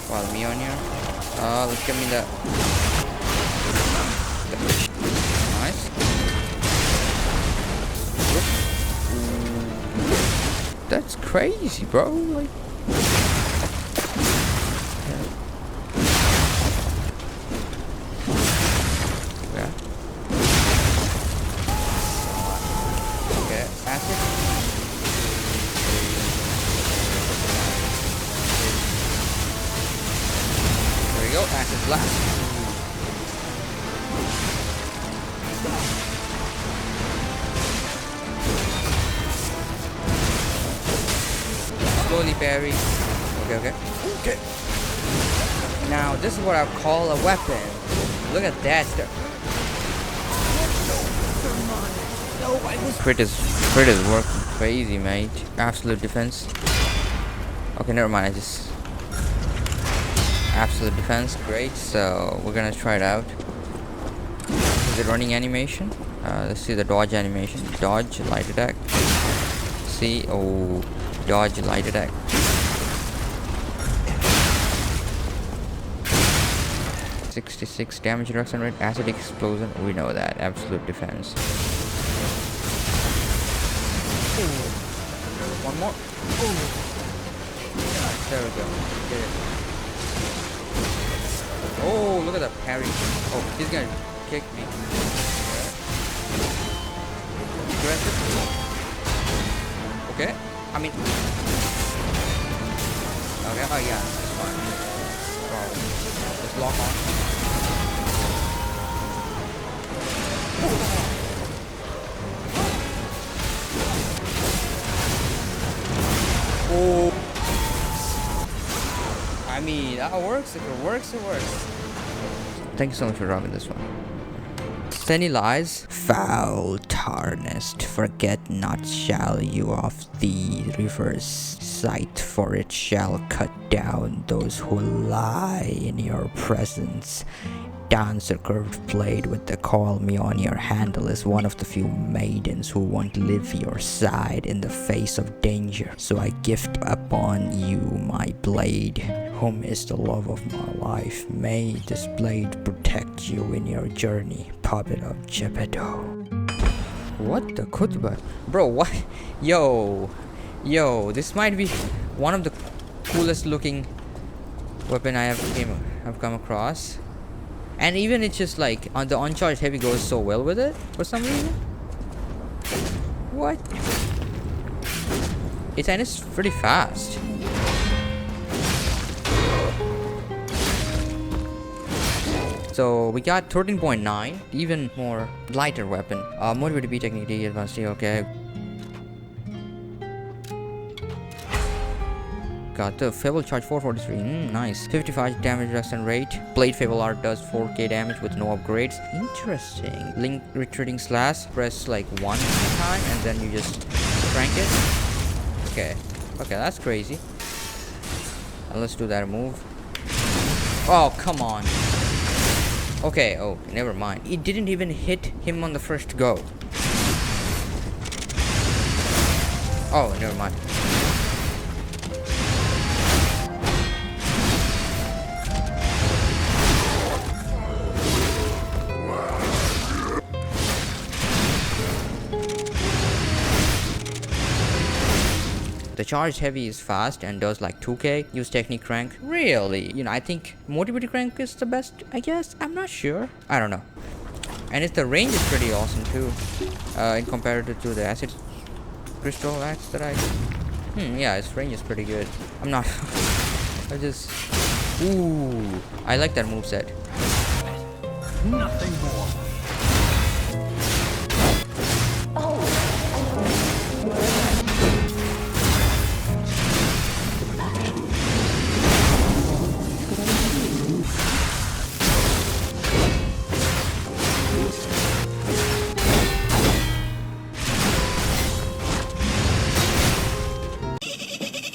Speaker 1: While Mjolnir. Let's give me the nice. That's crazy, bro. Like, yeah. Okay, acid. There we go, acid blast. Slowly parry. Okay. Now this is what I call a weapon. Look at that stuff. Crit is working crazy, mate. Absolute defense. Okay, never mind. Absolute defense, great. So we're gonna try it out. Is it running animation? Let's see the dodge animation. Dodge, light attack. See, oh, dodge, light attack. .66 damage reduction rate, acid explosion. We know that. Absolute defense. Ooh. One more. Ooh. There we go. Get it. Oh, look at that parry. Oh, he's gonna kick me. Aggressive. Okay. I mean. Okay. Oh yeah, that's fine. Wow. Just lock on. Oh. I mean, that works. If it works, it works. Thank you so much for dropping this one. Any lies? Foul tarnished, forget not shall you of the reverse sight, for it shall cut down those who lie in your presence. Dance a curved blade with the Coil Mjolnir handle is one of the few maidens who won't leave your side in the face of danger. So I gift upon you my blade, whom is the love of my life. May this blade protect you in your journey, puppet of Geppetto. What the kutba? Bro, what? Yo, this might be one of the coolest looking weapon I have come across. And even it's just like on the uncharged heavy goes so well with it for some reason. What? It's pretty fast. So we got 13.9, even more lighter weapon. Motivate to be technique D, advanced D, okay. Got the Fable charge 443, nice. 55 damage reduction rate. Blade Fable art does 4k damage with no upgrades. Interesting. Link retreating slash, press like 1 time and then you just crank it. Okay, that's crazy. Let's do that move. Oh, come on. Okay, oh, never mind. It didn't even hit him on the first go. Oh, never mind. The charged heavy is fast and does like 2k. Use technique crank. Really? You know, I think motivated crank is the best, I guess. I'm not sure. I don't know. And the range is pretty awesome too, in comparative to the acid crystal axe that I. Yeah, its range is pretty good. I'm not. I just. Ooh, I like that moveset.
Speaker 3: Nothing more.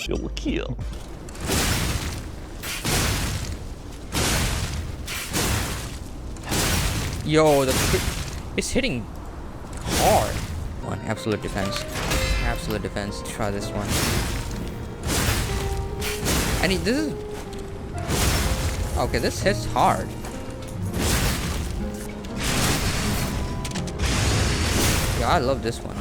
Speaker 3: You'll kill.
Speaker 1: Yo, it's hitting hard. One absolute defense. Absolute defense. Try this one. And this is okay. This hits hard. Yeah, I love this one.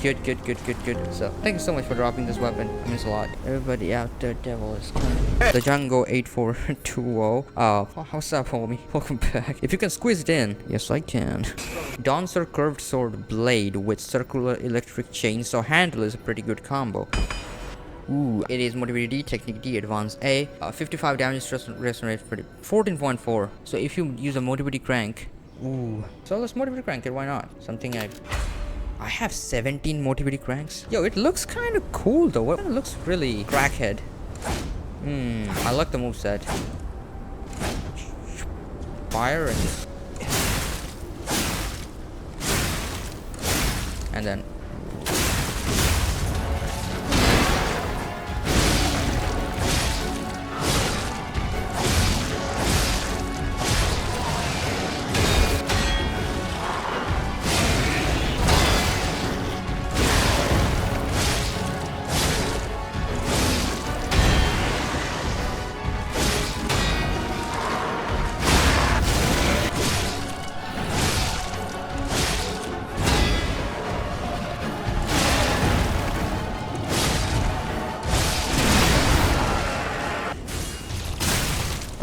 Speaker 1: Good. So, thank you so much for dropping this weapon. It means a lot. Everybody out there, devil is coming. The Django 8420. How's up, homie? Welcome back. If you can squeeze it in. Yes, I can. Dancer curved sword blade with circular electric chainsaw handle is a pretty good combo. Ooh, it is motivate D, technique D, advanced A. 55 damage rest rate, pretty 14.4. So if you use a motivate crank, ooh. So let's motivate crank it. Why not? Something I have 17 motivity cranks. Yo, it looks kind of cool though. It looks really crackhead. I like the moveset. Fire and then.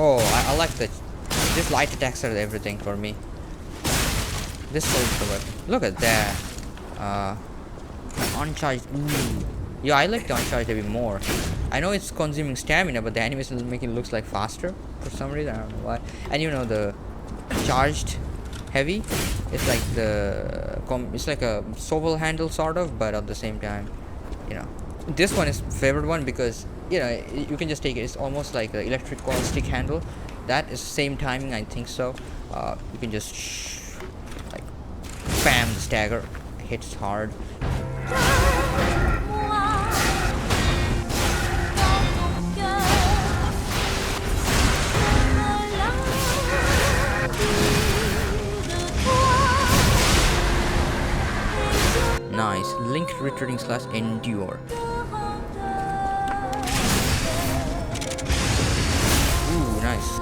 Speaker 1: Oh, I like that. This light attacks are everything for me. This holds the weapon. Look at that. Uncharged. Ooh. Yeah, I like the uncharged a bit more. I know it's consuming stamina, but the animation is making it looks like faster for some reason. I don't know why. And you know the charged heavy. It's like it's like a swivel handle sort of, but at the same time, you know. This one is favorite one because you know you can just take it. It's almost like the electric coil stick handle. That is same timing, I think so. You can just like bam the dagger, hits hard. Nice. Linked retreating / endure. Ooh, nice.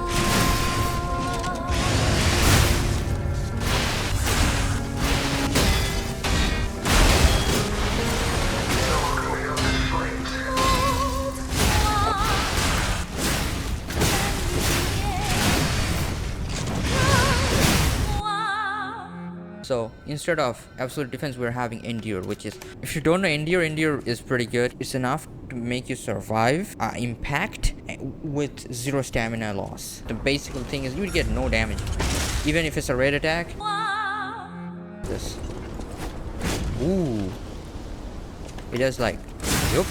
Speaker 1: So instead of absolute defense, we're having endure, which is, if you don't know endure is pretty good. It's enough to make you survive impact with 0 stamina loss. The basic thing is you would get no damage, even if it's a raid attack. This. Ooh. It does like, yup.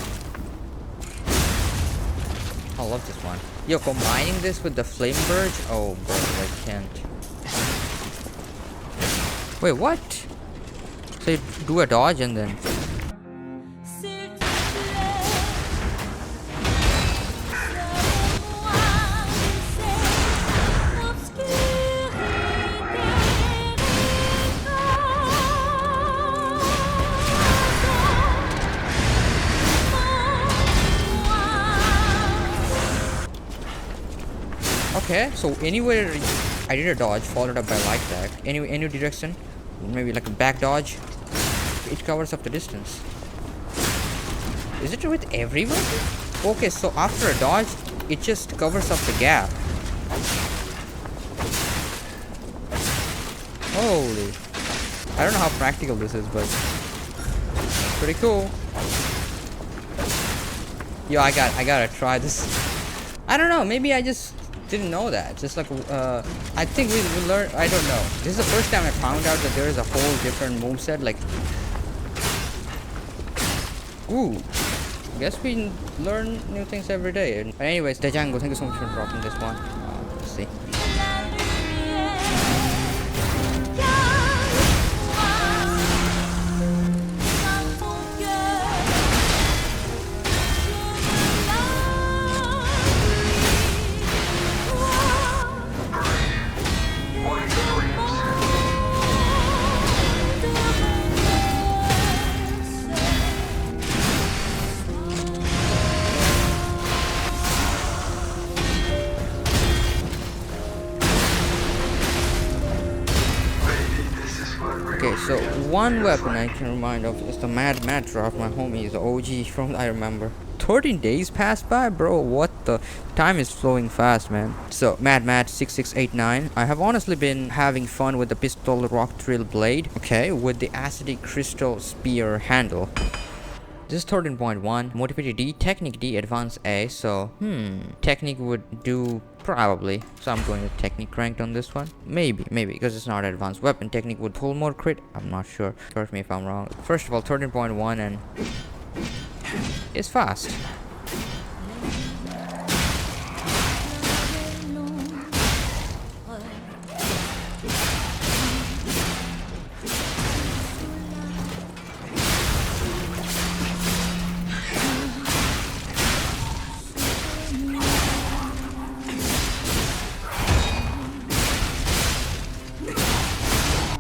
Speaker 1: I love this one. Yo, combining this with the flame burge. Oh, bro, I can't. Wait, what? So you do a dodge and then. Okay, so anywhere I did a dodge followed up by light attack. Any direction, maybe like a back dodge. It covers up the distance. Is it with everyone? Okay, so after a dodge, it just covers up the gap. Holy. I don't know how practical this is, but pretty cool. Yo, I gotta try this. I don't know, maybe I just didn't know that. Just like, I think we learned, I don't know. This is the first time I found out that there is a whole different moveset, like, ooh. Guess we learn new things every day. But anyways, Django, thank you so much for dropping this one. Let's see. Okay, so one weapon I can remind of is the Mad drop. My homie is OG from I remember. 13 days passed by, bro. What the time is flowing fast, man. So Mad 6689. I have honestly been having fun with the pistol rock drill blade. Okay, with the acidic crystal spear handle. This is 13.1. Motivity D, Technique D, Advanced A. So, Technique would do probably. So I'm going with Technique ranked on this one. Maybe, because it's not advanced weapon. Technique would pull more crit. I'm not sure. Correct me if I'm wrong. First of all, 13.1 and it's fast.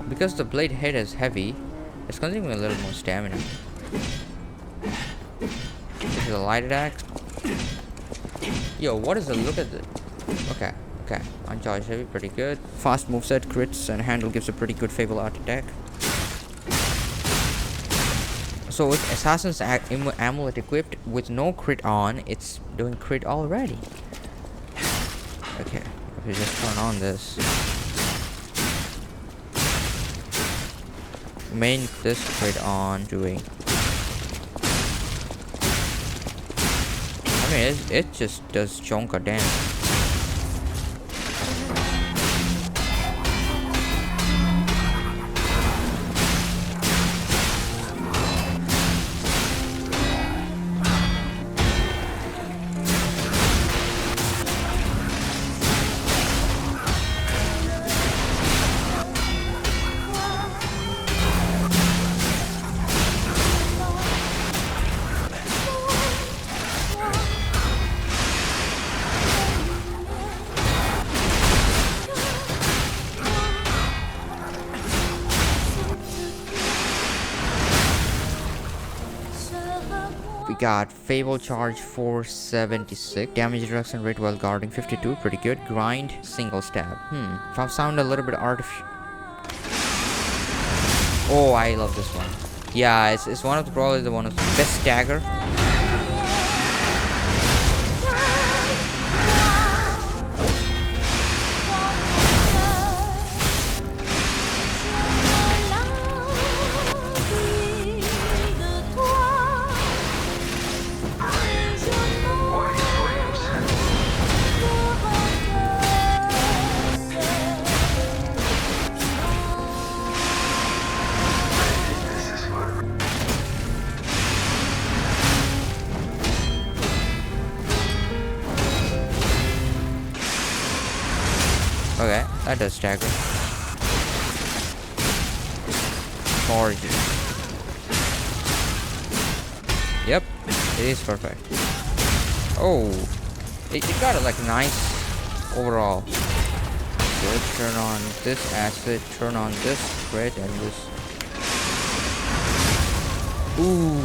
Speaker 1: Because the blade head is heavy, it's consuming a little more stamina. This is a light attack. Yo, what is the look at this? Okay. Uncharged heavy, pretty good. Fast moveset, crits, and handle gives a pretty good Fable Art attack. So with Assassin's Amulet equipped with no crit on, it's doing crit already. Okay, if we just turn on this. Main this crit on doing. I mean, it just does chonka damage. Got Fable charge 476, damage reduction rate while guarding 52, pretty good. Grind, single stab. If I sound a little bit artificial. Oh, I love this one. Yeah, it's one of the probably the one of the best dagger. Okay, that does stagger. Gorgeous. Yep, it is perfect. Oh, it got it like nice overall. So let's turn on this acid, turn on this crit, and this. Ooh.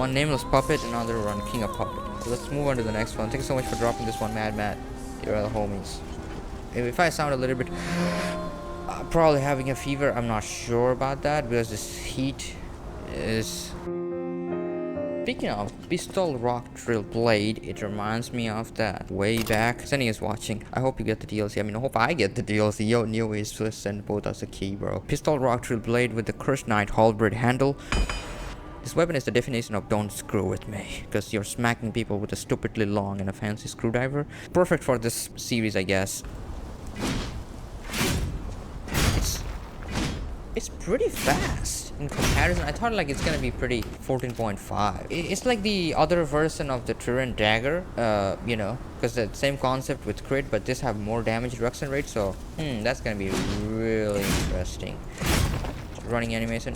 Speaker 1: on Nameless Puppet, another on King of Puppet. So let's move on to the next one. Thank you so much for dropping this one, Mad Matt. You're all homies. If I sound a little bit probably having a fever, I'm not sure about that because this heat is... Speaking of Pistol Rock Drill Blade, it reminds me of that way back. Sunny is watching. I hope you get the DLC. I mean, I hope I get the DLC. Yo, Neowiz, first send both as a key, bro. Pistol Rock Drill Blade with the Cursed Knight Halbred handle. This weapon is the definition of don't screw with me, because you're smacking people with a stupidly long and a fancy screwdriver. Perfect for this series, I guess. It's pretty fast in comparison. I thought like it's gonna be pretty 14.5. It's like the other version of the Tyrant Dagger, you know, because the same concept with crit, but this have more damage reduction rate. So that's gonna be really interesting. Running animation,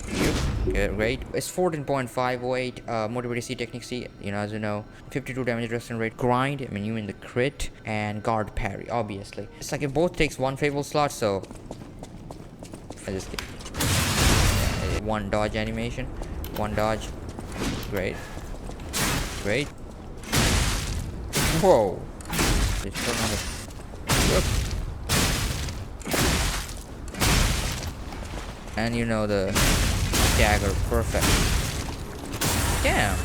Speaker 1: good, great. It's 14.5 weight. Motivated C technique C, you know, as you know, 52 damage reduction rate. Grind, I mean, you mean the crit, and guard parry, obviously. It's like it both takes one favorable slot, so I just get one dodge animation, one dodge, great, great. Whoa! Just turn on the... And you know the dagger, perfect. Damn!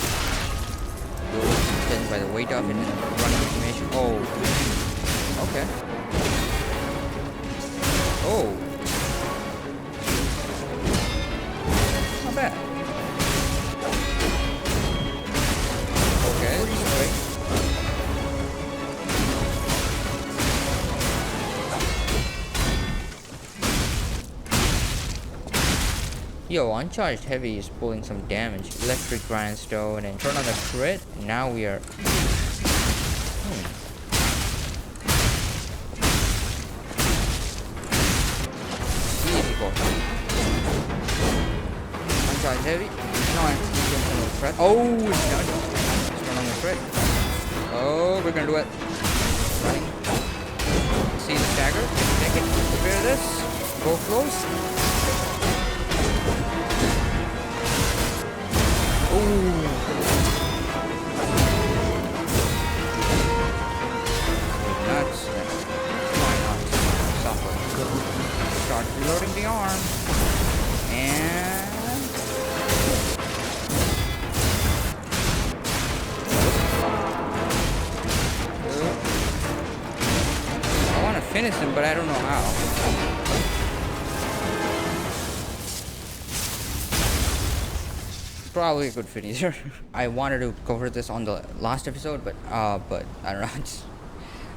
Speaker 1: Then by the weight of it and running animation. Oh. Okay. Oh. Not bad. Okay, this is great. Yo, Uncharged Heavy is pulling some damage. Electric Grindstone and turn on the crit. Now we are... Easy go. Uncharged Heavy. No, I'm on the crit. Oh, it's done. Let's turn on the crit. Oh, we're gonna do it. Running. See the dagger. Take it. Prepare this. Go close. Nuts. Why not? Suffer. Start reloading the arm. And... I want to finish him, but I don't know how. Probably a good finisher. I wanted to cover this on the last episode, but I don't know.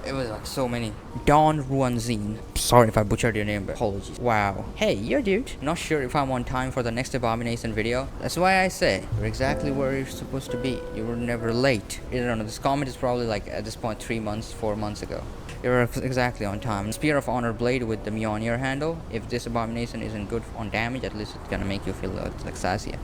Speaker 1: It was like so many. Don Ruanzine. Sorry if I butchered your name, but apologies. Wow. Hey, yo dude. Not sure if I'm on time for the next Abomination video. That's why I say you're exactly where you're supposed to be. You were never late. I don't know. This comment is probably like at this point 3 months, 4 months ago. You're exactly on time. Spear of Honor Blade with the Mjolnir handle. If this Abomination isn't good on damage, at least it's gonna make you feel like sassy.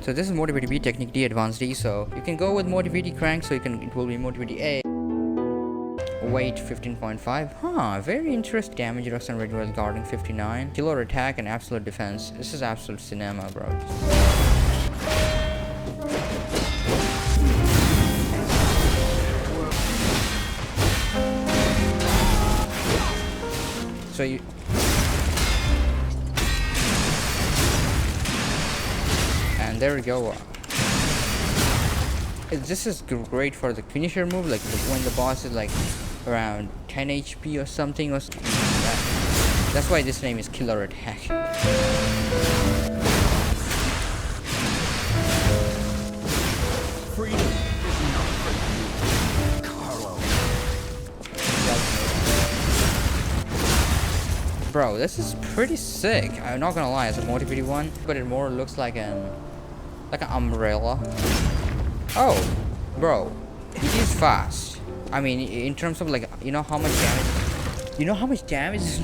Speaker 1: So this is Motivated B Technique D Advanced D, so you can go with Motivated Crank, so it will be Motivated A. Weight 15.5. Huh, very interesting. Damage reduction rate while guarding 59. Killer attack and absolute defense. This is absolute cinema, bro. So you... And there we go. This is great for the finisher move, like when the boss is like around 10 HP or something. That's why this name is Killer Attack.
Speaker 3: Freedom is not for you, Carlo.
Speaker 1: Bro, this is pretty sick. I'm not gonna lie, it's a motivated one, but it more looks like an umbrella. Oh, bro, it is fast. I mean, in terms of like, you know how much damage? You know how much damage is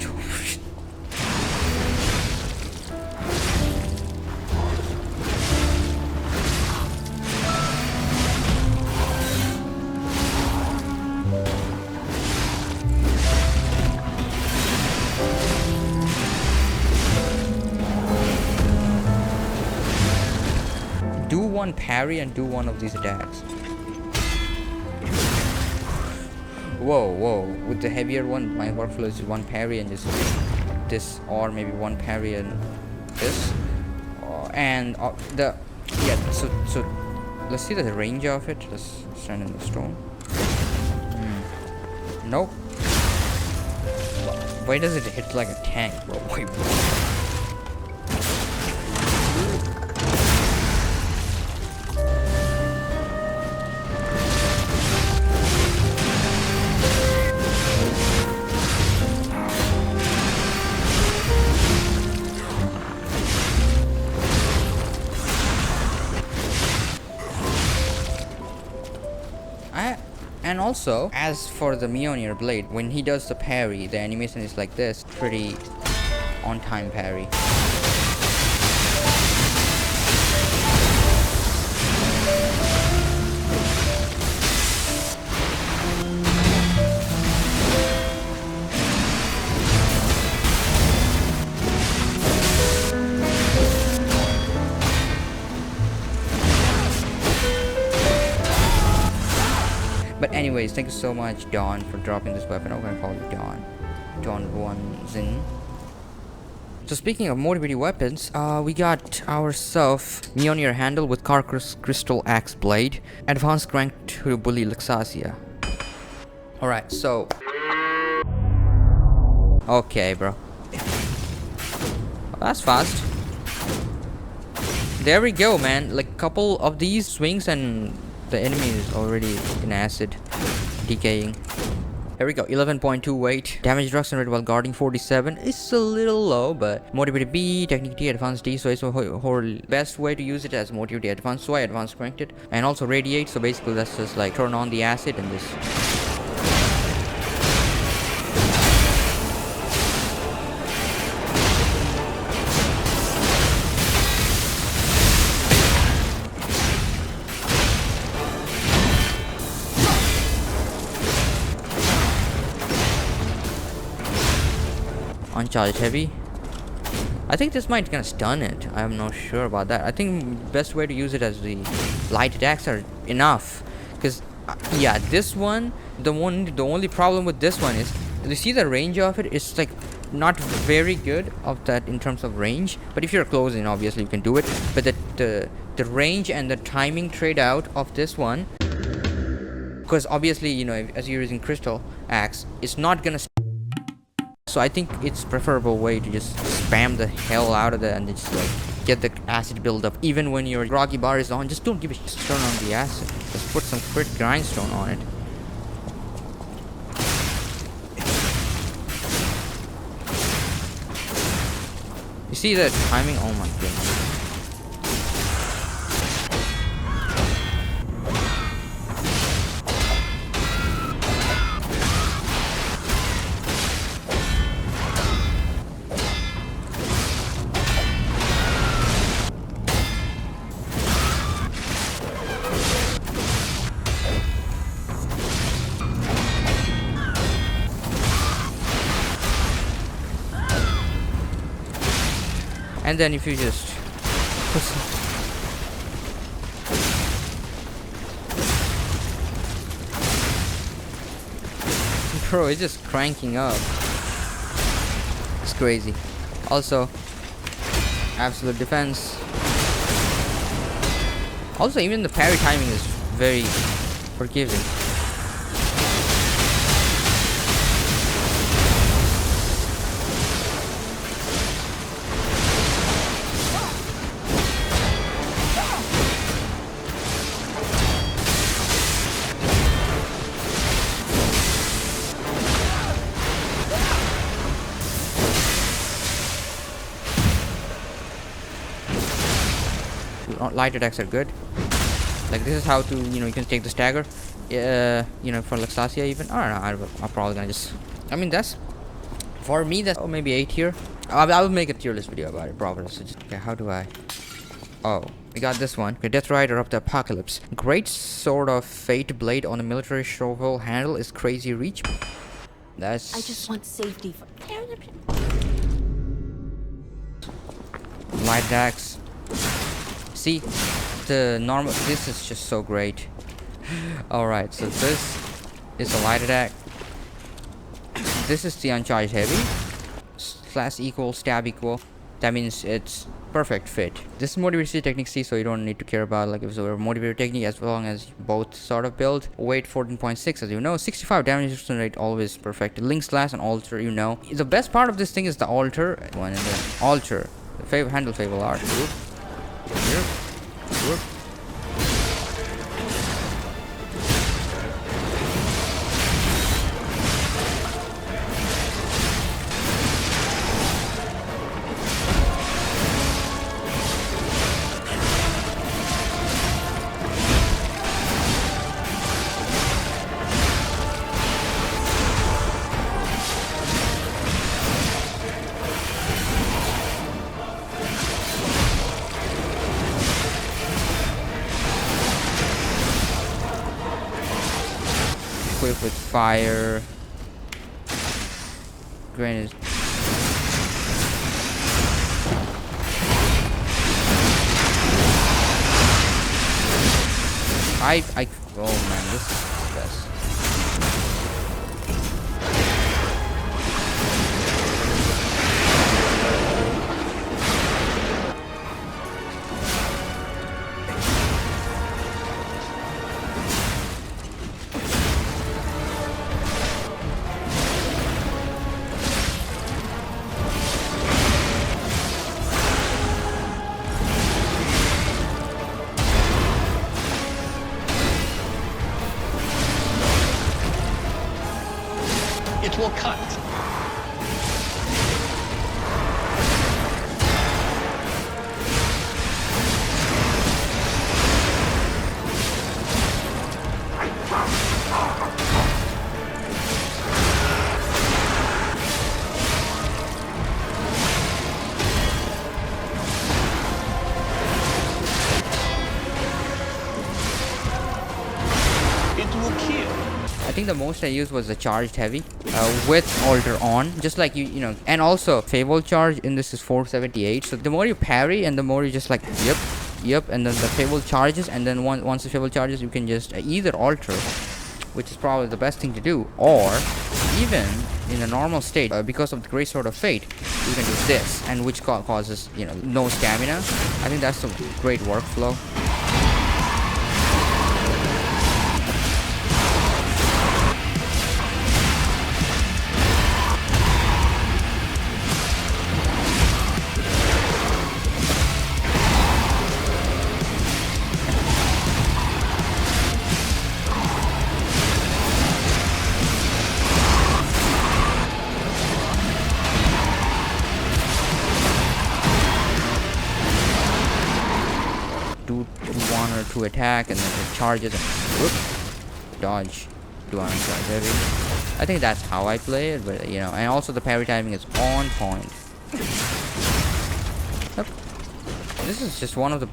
Speaker 1: do one parry and do one of these attacks. Whoa. With the heavier one, my workflow is one parry and just this, or maybe one parry and this. So let's see the range of it. Let's stand in the stone. Nope. Why does it hit like a tank, bro? Wait. And also, as for the Mjolnir blade, when he does the parry, the animation is like this, pretty on-time parry. But anyways, thank you so much, Dawn, for dropping this weapon. I'm gonna call you Dawn. Dawn Zin. So speaking of mobility weapons, we got ourselves Mjolnir handle with Carcass crystal axe blade, advanced rank to bully Luxasia. Alright, so okay, bro. Well, that's fast. There we go, man. Like couple of these swings and the enemy is already in acid, decaying. Here we go, 11.2 weight. Damage reduction rate while guarding 47 is a little low, but motivated B, technique D, advanced D, so it's a best way to use it as motivated advanced, so I advanced cranked it. And also radiate, so basically that's just like turn on the acid and just uncharged heavy. I think this might gonna stun it. I'm not sure about that. I think best way to use it as the light attacks are enough, because yeah, this one, the only problem with this one is you see the range of it is like not very good of that in terms of range, but if you're close in, obviously you can do it. But the range and the timing trade out of this one, because obviously, you know, as you're using crystal axe, it's not gonna. So I think it's preferable way to just spam the hell out of that and just like get the acid buildup. Even when your groggy bar is on, just don't give it, just turn on the acid. Just put some crit grindstone on it. You see that timing? Oh my goodness. And then if you just bro, it's just cranking up. It's crazy. Also, absolute defense. Also, even the parry timing is very forgiving. Light attacks are good. Like this is how to, you know, you can take the dagger. You know, for Luxasia even. I don't know. I'm probably gonna just. I mean, that's for me. That's maybe 8 tier. I will make a tier list video about it probably. So just, okay, how do I? Oh, we got this one. Okay, Death Rider of the Apocalypse. Great Sword of Fate blade on a military shovel handle is crazy reach. That's.
Speaker 4: I just want safety for.
Speaker 1: Light axe. See, the normal. This is just so great. Alright, so this is a light attack. This is the uncharged heavy. Slash equal, stab equal. That means it's perfect fit. This is motivated technique C, so you don't need to care about like if it's a motivated technique as long as both sort of build. Weight 14.6, as you know. 65 damage rate, always perfect. Link slash and alter, you know. The best part of this thing is the alter. One and then alter. The handle fable art. Whoop. Here. Whoop. Equipped with fire. Granted. Oh man, this is the best.
Speaker 3: It will cut. It will kill.
Speaker 1: I think the most I used was the charged heavy with alter on, just like you know, and also fable charge in this is 478. So the more you parry and the more you just like yep, and then the fable charges, and then once the fable charges, you can just either alter, which is probably the best thing to do, or even in a normal state, because of the Great Sword of Fate, you can do this, and which causes, you know, no stamina. I think that's a great workflow. To attack, and then it charges and whoop, dodge, do uncharge heavy. I think that's how I play it, but you know, and also the parry timing is on point. Yep. This is just one of the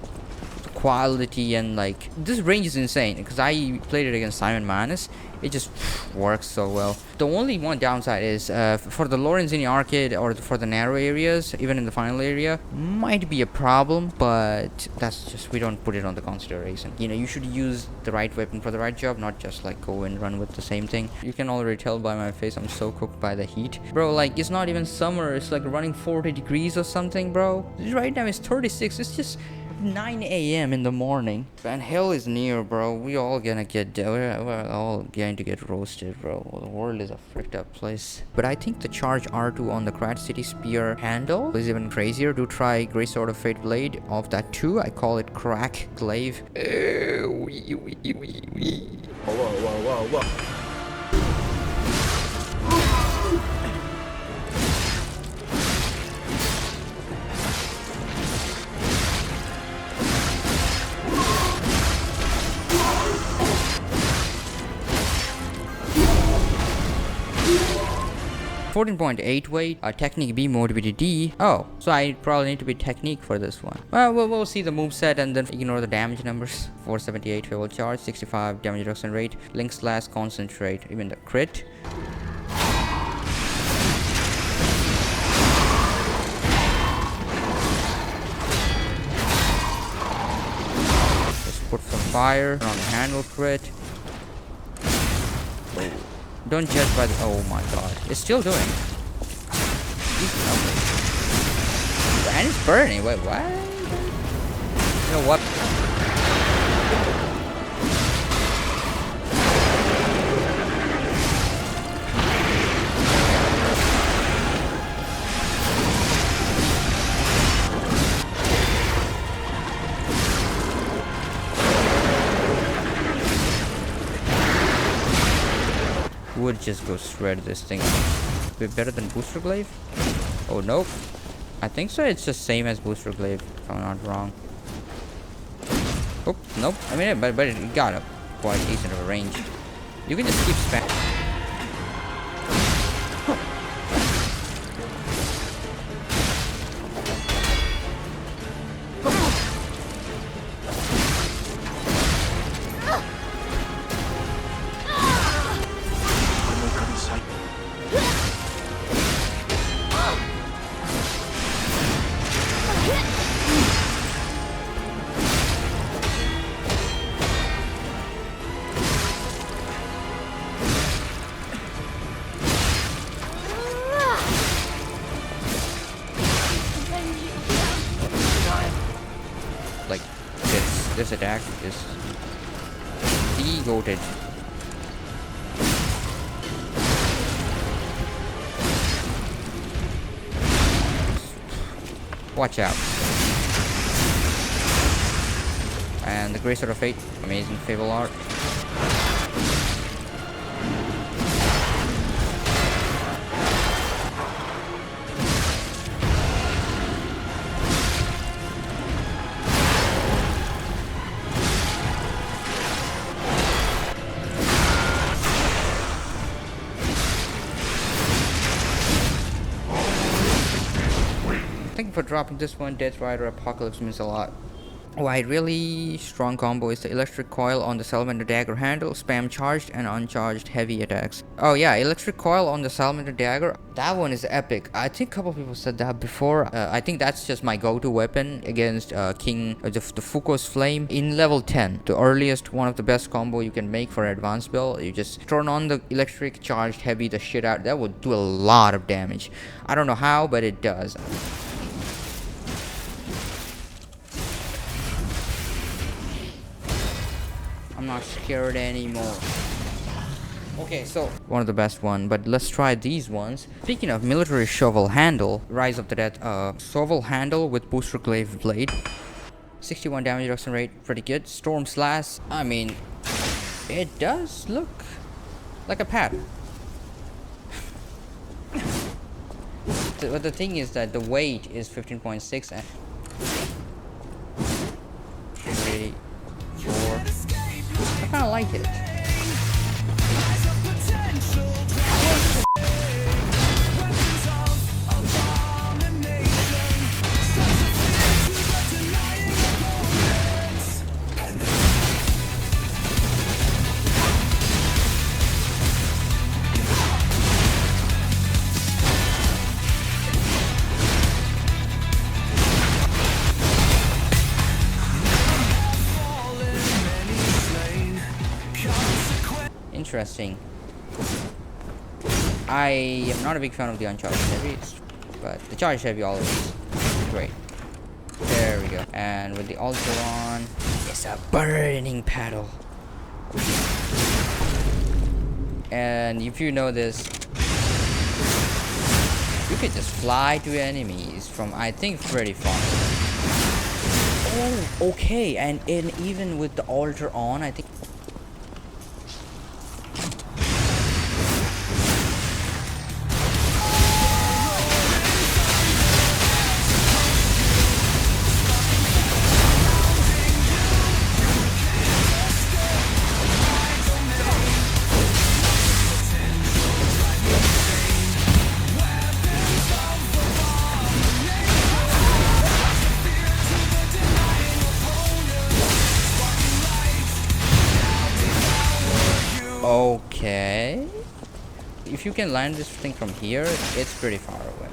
Speaker 1: quality, and like this range is insane because I played it against Simon Manus. It just works so well. The only one downside is for the Lawrence in the arcade or for the narrow areas, even in the final area, might be a problem, but that's just, we don't put it on the consideration. You know, you should use the right weapon for the right job, not just like go and run with the same thing. You can already tell by my face I'm so cooked by the heat. Bro, like it's not even summer, it's like running 40 degrees or something, bro. Right now it's 36, it's just 9 a.m. in the morning. And hell is near, bro. We're all gonna get we're all going to get roasted, bro. The world is a fricked up place. But I think the charge R2 on the Krat City Spear handle is even crazier. Do try Great Sword of Fate blade of that too. I call it crack glaive.
Speaker 3: Whoa.
Speaker 1: 14.8 weight, technique B, mobility D. Oh, so I probably need to be technique for this one. Well, we'll see the moveset and then ignore the damage numbers. 478 favorable charge, 65 damage reduction rate, link slash concentrate, even the crit. Put some fire on the handle crit. Oh. Don't judge by the. Oh my god. It's still doing. And it's burning. Wait, what? You know what? Would just go shred this thing. Bit better than booster glaive? Oh nope. I think so. It's just same as booster glaive, if I'm not wrong. Oh nope. I mean, but it got a quite decent of a range. You can just keep spamming. Like this attack is de-goated. Watch out. And the Grace of Fate, amazing Fable art. Thank you for dropping this one. Death Rider Apocalypse means a lot. Why, really strong combo is the electric coil on the Salamander dagger handle, spam charged and uncharged heavy attacks. Oh yeah, electric coil on the Salamander dagger, that one is epic. I think a couple people said that before. I think that's just my go-to weapon against King, the Foucault's Flame in level 10. The earliest, one of the best combo you can make for advanced build. You just turn on the electric, charged heavy the shit out. That would do a lot of damage. I don't know how, but it does. I'm not scared anymore. Okay, so one of the best one, but let's try these ones. Speaking of military shovel handle, Rise of the Dead, shovel handle with booster glaive blade. 61 damage reduction rate, pretty good. Storm slash, I mean, it does look like a pad. But the thing is that the weight is 15.6 and 3, 4. I kinda like it. Interesting. I am not a big fan of the uncharged heavy, but the charged heavy always great. There we go. And with the altar on, it's a burning paddle. And if you know this, you can just fly to enemies from, I think, pretty far. Oh, okay. And even with the altar on, I think. Okay. If you can land this thing from here, it's pretty far away.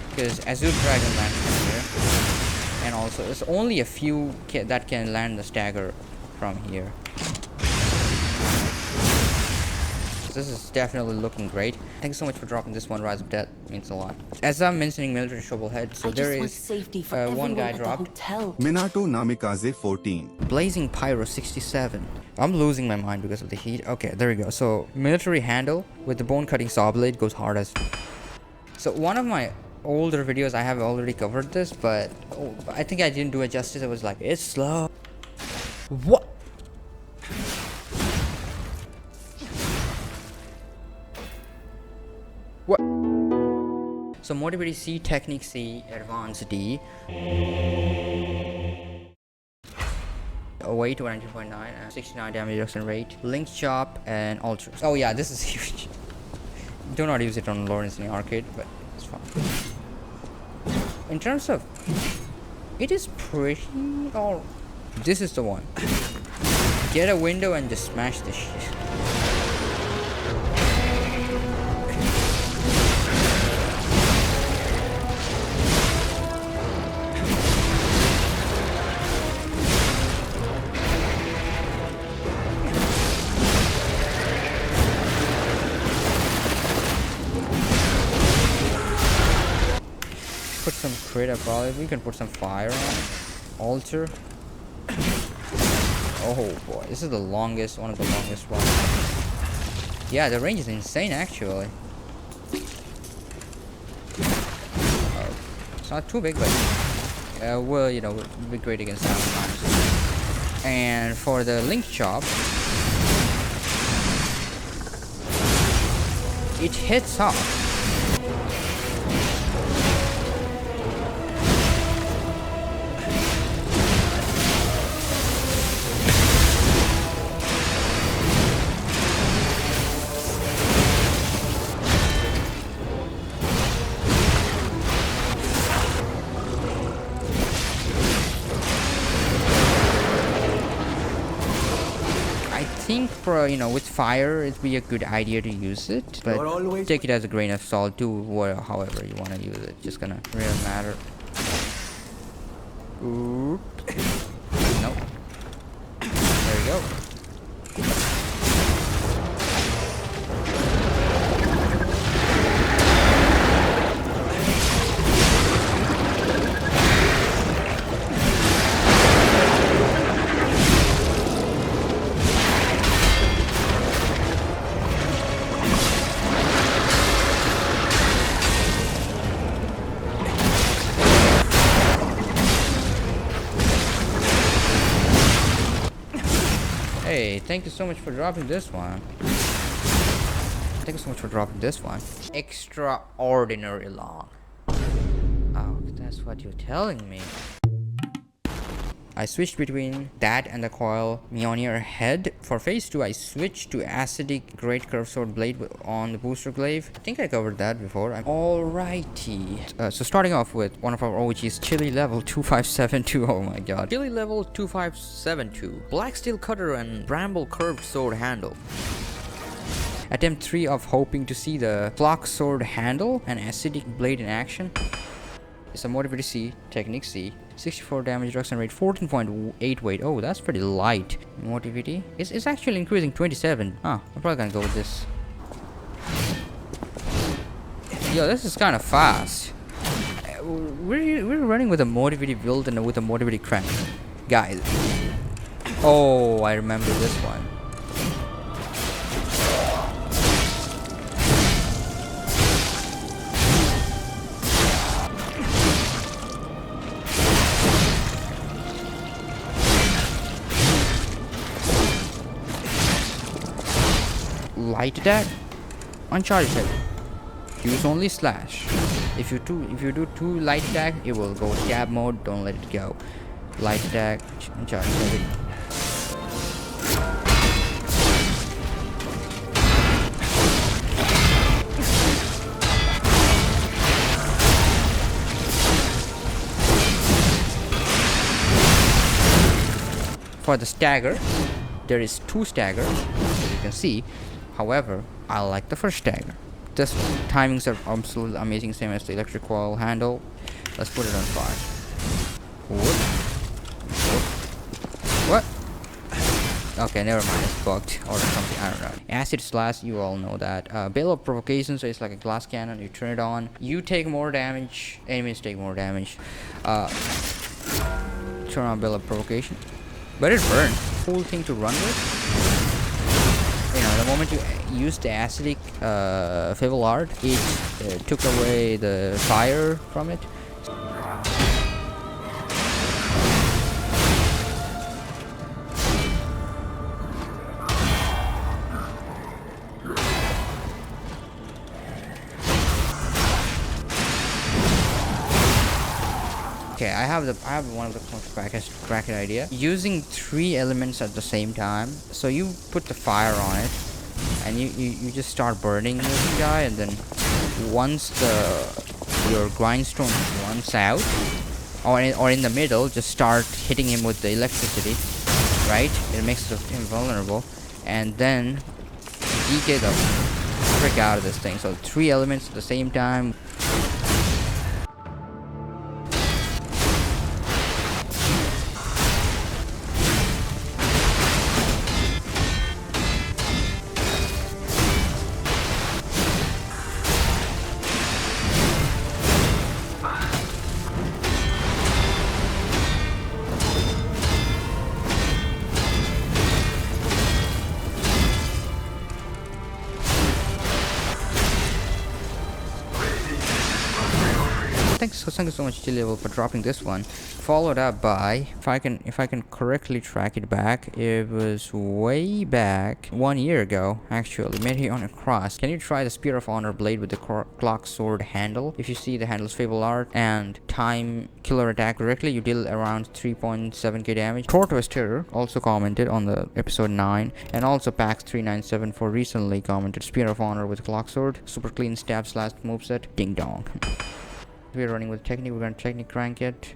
Speaker 1: Because Azure Dragon lands from here. And also, there's only a few that can land the stagger from here. This is definitely looking great. Thanks so much for dropping this one, Rise of Death. Means a lot. As I'm mentioning military shovelhead, so there is one guy dropped.
Speaker 4: Minato Namikaze 14.
Speaker 1: Blazing Pyro 67. I'm losing my mind because of the heat. Okay, there we go. So military handle with the Bonecutting Sawblade goes hard as. So one of my older videos, I have already covered this, but I think I didn't do it justice. It was like, it's slow. What? What? So Motivity C, Technique C, Advanced D. Weight 19.9, 69 damage reduction rate, Link Chop, and Ultra. Oh yeah, this is huge. Do not use it on Lawrence in the arcade, but it's fine. In terms of, it is pretty. Oh, this is the one. Get a window and just smash this shit. Put some crit up, probably. We can put some fire on. Alter. Oh boy, this is the longest, one of the longest ones. Yeah, the range is insane actually. It's not too big, but well, you know, it'll be great against Salamanders. And for the Link Chop, it hits off. I think for, you know, with fire it'd be a good idea to use it, but take it as a grain of salt. Do however you want to use it. Just gonna really matter. Oop. Nope. There we go. Hey, thank you so much for dropping this one. Thank you so much for dropping this one. Extraordinary long. Oh, that's what you're telling me. I switched between that and the Coil Mjolnir head. For phase 2, I switched to acidic great curved sword blade on the booster glaive. I think I covered that before. Alrighty. So starting off with one of our OGs, Chili level 2572. Oh my god. Chili level 2572. Black steel cutter and bramble curved sword handle. Attempt 3 of hoping to see the flock sword handle and acidic blade in action. It's a Motivity C, Technique C, 64 damage reduction rate, 14.8 weight. Oh, that's pretty light. Motivity. It's actually increasing 27. Huh, I'm probably gonna go with this. Yo, this is kind of fast. We're running with a Motivity build and with a Motivity crank. Guys. Oh, I remember this one. Light attack, uncharged heavy. Use only slash. If you do two light attack, it will go stab mode. Don't let it go. Light attack, uncharged heavy. For the stagger, there is 2 staggers, as you can see. However, I like the first stagger. This one. Timings are absolutely amazing, same as the electric coil handle. Let's put it on fire. Whoop. Whoop. What? Okay, never mind. It's bugged or something. I don't know. Acid slash, you all know that. Bale of provocation, so it's like a glass cannon. You turn it on. You take more damage. Enemies take more damage. Turn on Bale of provocation. But it burns. Cool thing to run with. You know, the moment you use the acidic Fable Art, it took away the fire from it. Okay, I have one of the most cracked idea. Using 3 elements at the same time. So you put the fire on it, and you just start burning this guy, and then once your grindstone runs out, or in the middle, just start hitting him with the electricity, right? It makes him invulnerable, and then DK the frick out of this thing. So 3 elements at the same time. Thank you so much, G-Level, for dropping this one. Followed up by, if I can correctly track it back, it was way back 1 year ago, actually. Maybe on a cross. Can you try the Spear of Honor blade with the clock sword handle? If you see the handle's Fable Art and time killer attack directly, you deal around 3.7k damage. Tortoise also commented on the episode 9, and also Pax397 recently commented Spear of Honor with clock sword, super clean stab slash moveset, ding dong. We're running with technique. We're gonna technique crank it.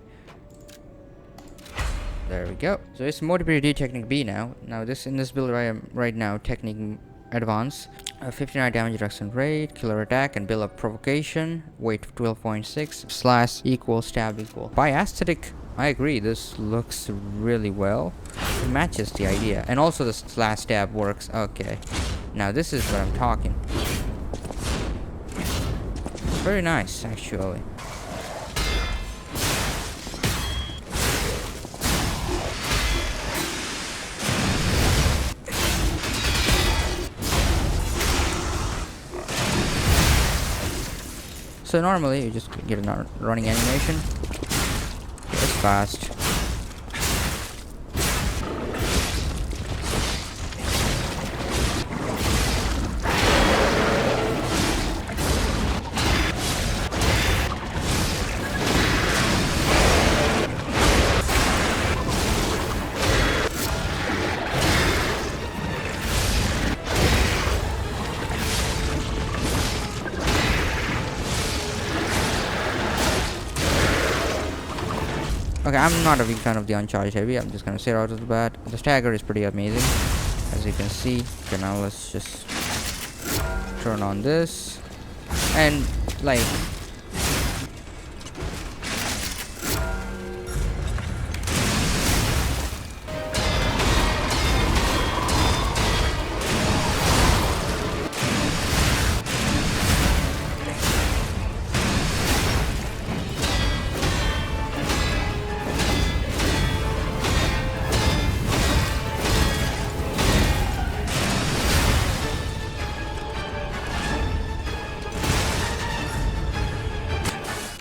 Speaker 1: There we go. So it's Motivated D technique B now. Now in this build I am right now, technique advance, 59 damage reduction rate, killer attack, and build up provocation, weight 12.6 slash equal stab equal. By aesthetic, I agree. This looks really well. It matches the idea, and also the slash stab works. Okay, now this is what I'm talking. Very nice, actually. So normally you just get a running animation. It's fast. Okay, I'm not a big fan of the uncharged heavy. I'm just gonna say right off the bat. The stagger is pretty amazing, as you can see. Okay, now let's just turn on this, and like,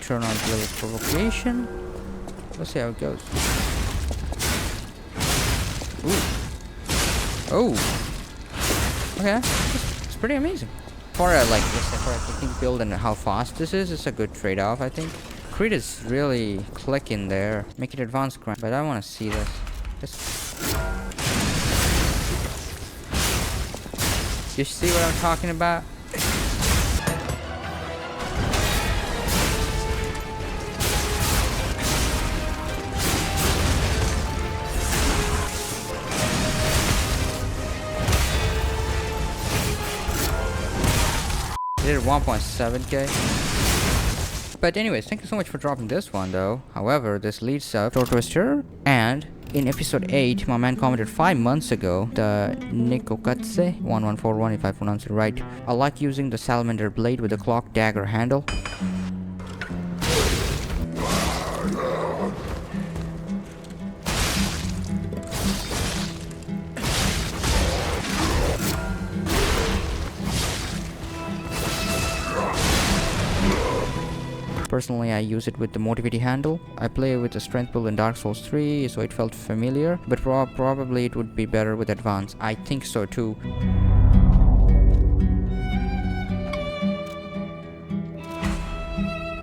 Speaker 1: turn on level provocation. Let's see how it goes. Ooh. Oh. Okay. It's pretty amazing. For a technique build and how fast this is, it's a good trade-off, I think. Crit is really clicking there. Make it advanced grind, but I want to see this. You see what I'm talking about? Did 1.7k. But anyways, thank you so much for dropping this one though. However, this leads up to Twister, and in episode 8, my man commented 5 months ago, the Nikokatse 1141 if I pronounce it right. I like using the Salamander blade with the clock dagger handle. Personally, I use it with the motivity handle. I play with the strength build in Dark Souls 3, so it felt familiar, but probably it would be better with advance. I think so too.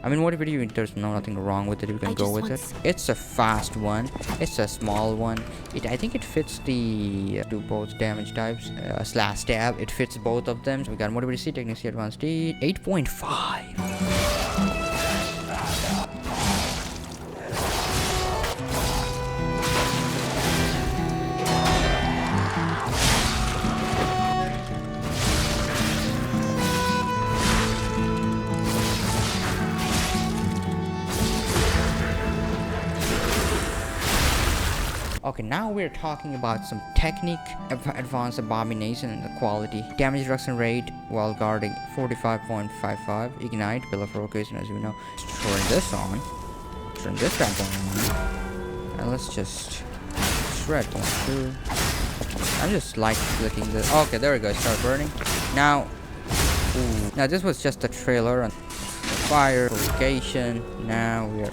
Speaker 1: I mean, motivity, there's nothing wrong with it. You can go with it. It's a fast one. It's a small one. I think it fits the do both damage types. Slash stab. It fits both of them. So we got motivity C, technique C, advanced D. 8.5. Okay, now we're talking about some technique, advanced abomination, and the quality. Damage reduction rate while guarding 45.55. Ignite, Bill of Provocation, as you know. Turn this on. Turn this back on. And let's just shred going through. I'm just like clicking this. Okay, there we go. Start burning. Now, now this was just a trailer and fire provocation. Now we are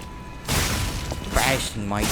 Speaker 1: bashing might.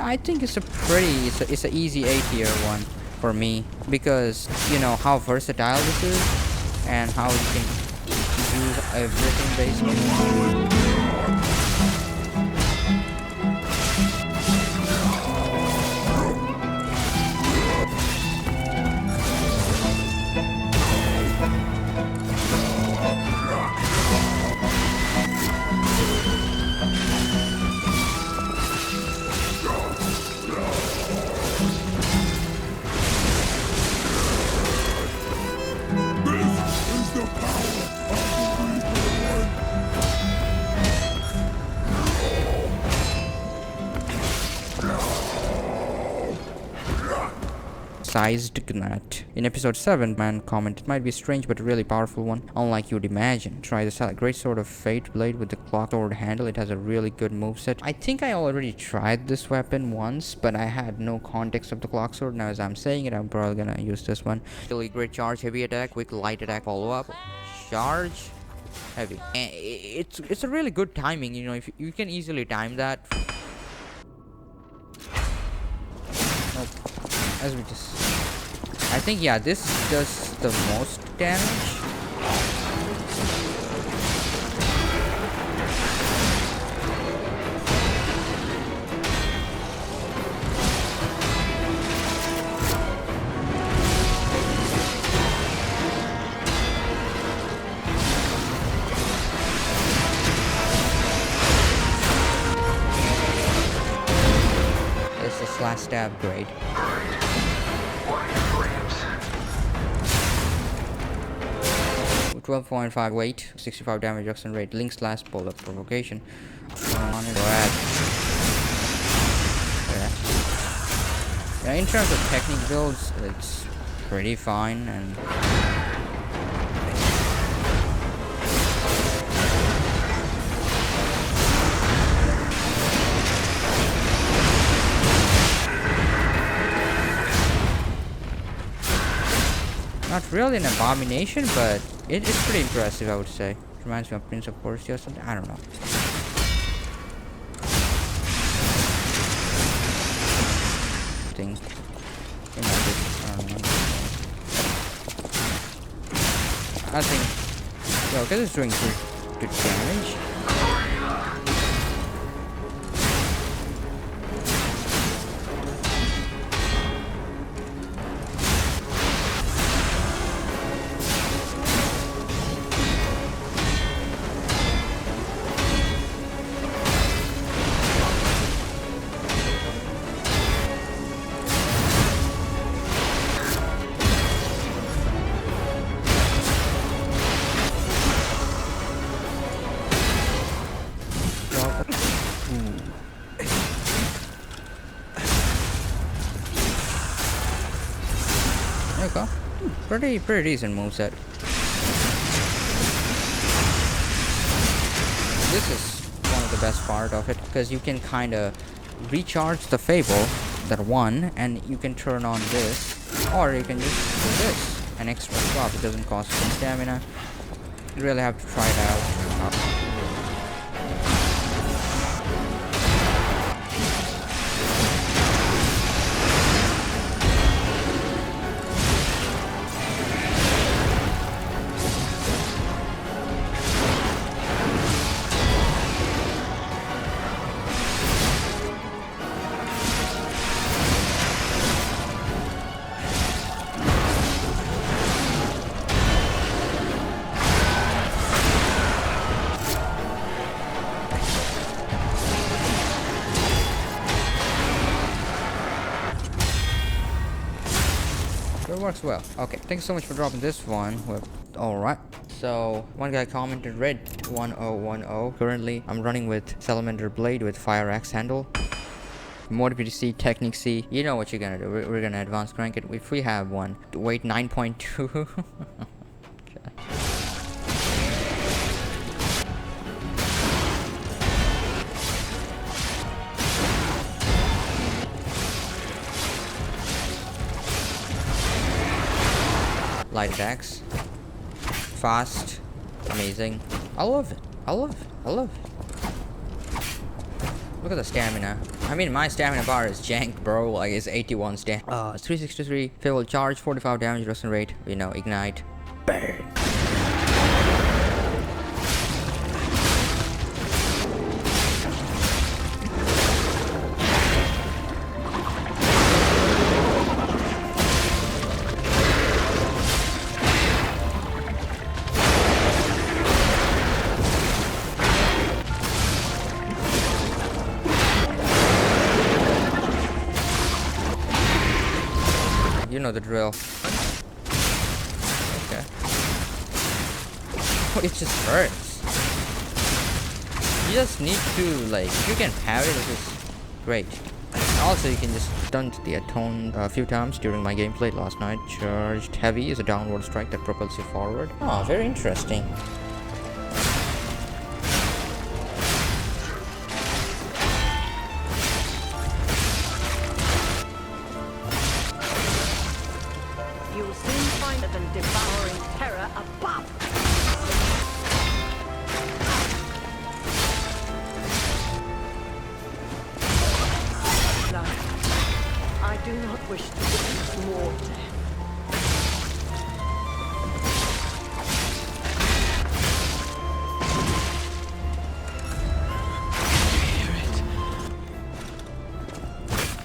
Speaker 1: I think it's it's an easy A tier one for me, because you know how versatile this is and how you can use everything basically. Sized Gnat. In episode 7, man commented, it might be strange but a really powerful one, unlike you'd imagine. Try the great sword of fate blade with the clock sword handle. It has a really good moveset. I think I already tried this weapon once, but I had no context of the clock sword. Now as I'm saying it, I'm probably gonna use this one. Really great charge, heavy attack, quick light attack follow up, charge, heavy. And it's a really good timing, you know, if you can easily time that. Nope. As we just, I think, yeah, this does the most damage. It's a slash stab grade. 12.5 weight, 65 damage reduction rate, Link's last ball of provocation. On it. Yeah, in terms of technique builds, it's pretty fine and not really an abomination, but it's pretty impressive, I would say. Reminds me of Prince of Persia or something. I don't know. I think... Yo, because it's doing good damage. There you go. Pretty decent moveset. This is one of the best part of it because you can kind of recharge the Fable, that one, and you can turn on this, or you can just do this, an extra swap. It doesn't cost any stamina. You really have to try it out. It works well. Okay, thanks so much for dropping this one. Well, alright. So, one guy commented, Red 1010. Currently, I'm running with Salamander Blade with Fire Axe handle. Mode PTC, Technique C. You know what you're gonna do. We're gonna advance crank it. If we have one. Weight 9.2. Light attacks. Fast. Amazing. I love it. I love it. I love it. Look at the stamina. I mean, my stamina bar is jank, bro. Like, it's 81 stamina. 363. Fatal charge. 45 damage reduction rate. You know, ignite. Burn. You know the drill. Okay. Oh, it just hurts. You just need to, like, you can parry, this is great. Also, you can just stunt the Atone a few times during my gameplay last night. Charged heavy is a downward strike that propels you forward. Oh, very interesting.
Speaker 5: You will soon find it and devouring terror above. No, I do not wish to witness more death.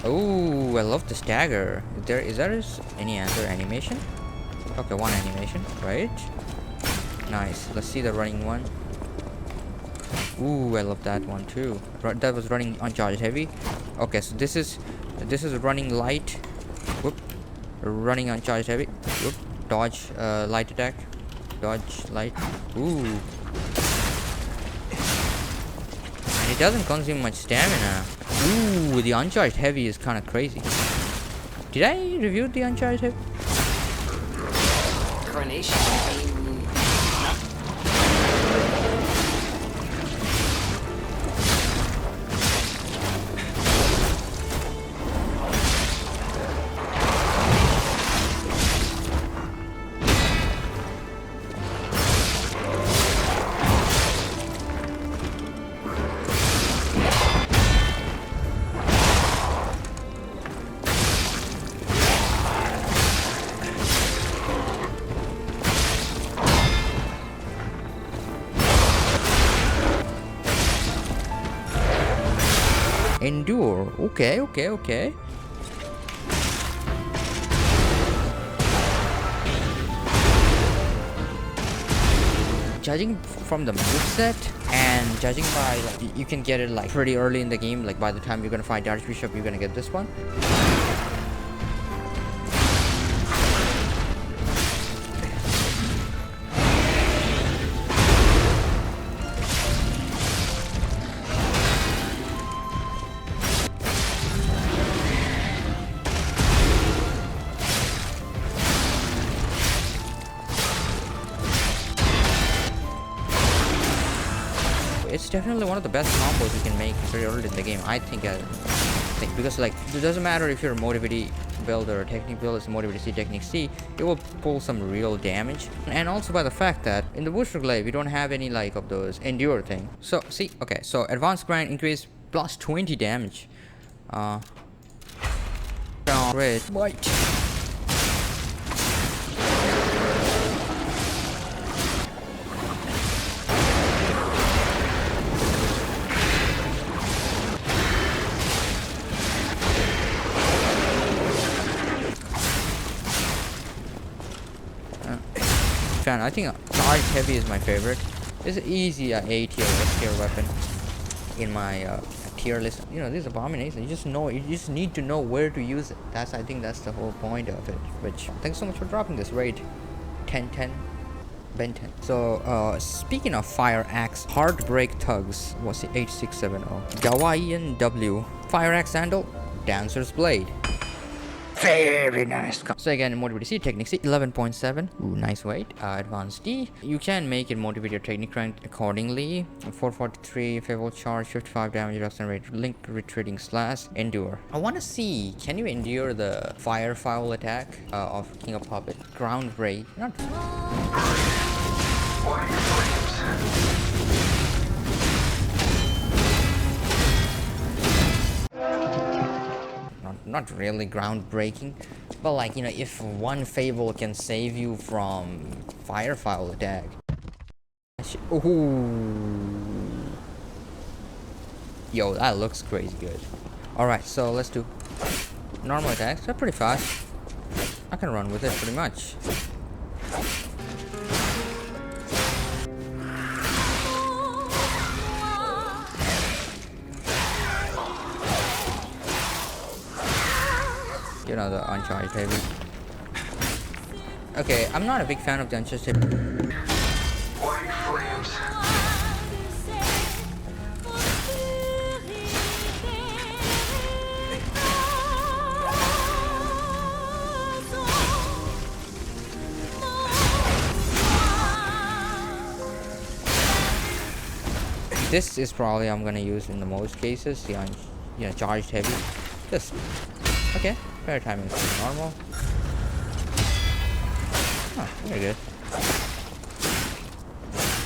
Speaker 1: Oh, I love this dagger. Is there any other animation? Okay, one animation, right? Nice. Let's see the running one. Ooh, I love that one too. That was running uncharged heavy. Okay, so this is running light. Whoop. Running uncharged heavy. Whoop. Dodge light attack. Dodge light. Ooh. And it doesn't consume much stamina. Ooh, the uncharged heavy is kind of crazy. Did I review the uncharged heavy?
Speaker 6: Coronation.
Speaker 1: Endure. Okay, okay, okay. Judging from the moveset and judging by like, you can get it like pretty early in the game, like by the time you're gonna fight Archbishop, you're gonna get this one. It's definitely one of the best combos you can make very early in the game, I think, because like it doesn't matter if you're a motivity build or a technique build, it's a motivity C, technique C, it will pull some real damage. And also by the fact that in the booster glaive you don't have any like of those endure thing. So see, okay, so advanced grind increase plus 20 damage. Great white. I think charge heavy is my favorite. It's an easy A tier, S tier weapon in my tier list. You know, this abomination. You just need to know where to use it. I think that's the whole point of it. Which thanks so much for dropping this raid. 10-10. Ben 10. So speaking of fire axe, heartbreak tugs. What's the 8670? Gawaiian W. Fire axe handle. Dancer's blade. Very nice. So again, motivate C, technique C, 11.7. Ooh, nice weight. Advanced D. You can make it motivate your technique rank accordingly. 443, favorable charge, 55 damage reduction rate, linked retreating slash, endure. I want to see, can you endure the fire foul attack of King of Puppet? Ground break. Not. Not really groundbreaking, but like, you know, if one fable can save you from fire foul attack. Ooh. Yo, that looks crazy good. Alright, so let's do normal attacks. They're pretty fast. I can run with it pretty much. You know, the uncharged heavy. Okay, I'm not a big fan of the uncharged heavy.
Speaker 6: White flames.
Speaker 1: This is probably I'm gonna use in the most cases. The charged heavy. Just okay. Fair timing is normal. Huh, very good.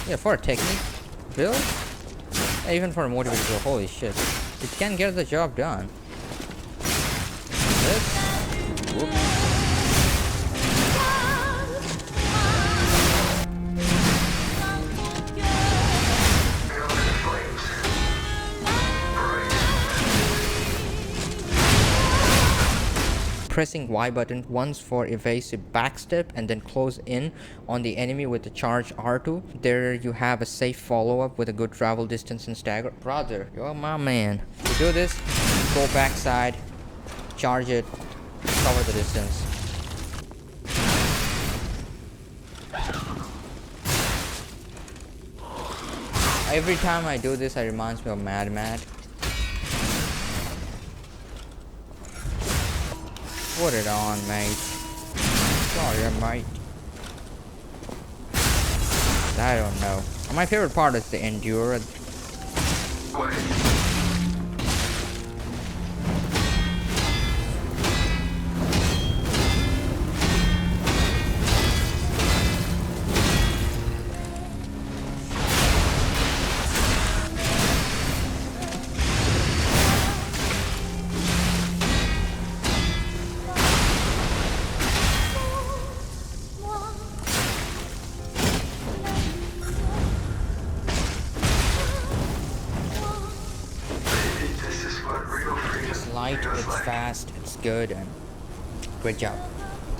Speaker 1: Yeah, for a technique build, even for a motivated build, holy shit, it can get the job done. This. Whoops. Pressing Y button once for evasive backstep and then close in on the enemy with the charge R2. There you have a safe follow-up with a good travel distance and stagger. Brother, you're my man. You do this, go backside, charge it, cover the distance. Every time I do this, it reminds me of Mad. Put it on, mate. Sorry, mate. I don't know. My favorite part is the endure. it's fast, it's good, and great job.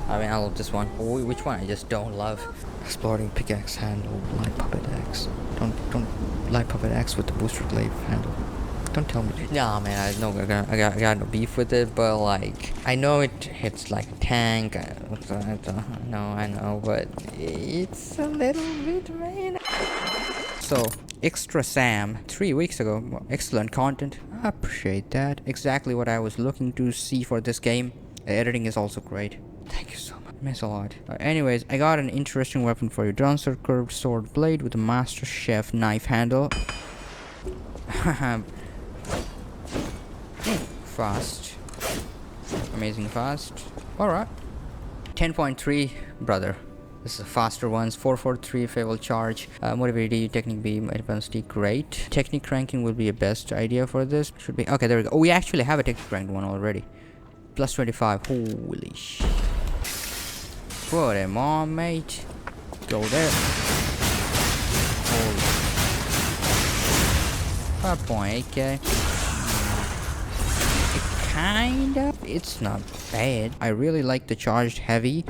Speaker 1: I mean, I love this one. Which one I just don't love? Exploding pickaxe handle, light puppet axe. Don't light puppet axe with the booster glaive handle. Don't tell me. Nah, man, I know I got no beef with it, but like, I know it hits like a tank. I know, but it's a little bit, man. So, Extra Sam, 3 weeks ago. Well, excellent content. I appreciate that. Exactly what I was looking to see for this game. The editing is also great. Thank you so much. Means a lot. Anyways, I got an interesting weapon for you. Dancer curved sword blade with a Master Chef knife handle. Fast. Amazing fast. Alright. 10.3, brother. This is a faster ones. 443 Fable charge. Motivity, technique beam, advanced great. Technique ranking will be a best idea for this. Should be okay, there we go. Oh, we actually have a technique ranked one already. Plus 25. Holy shit. Put him on, mate. Go there. Holy. 5.8k. Kinda. It's not bad. I really like the charged heavy.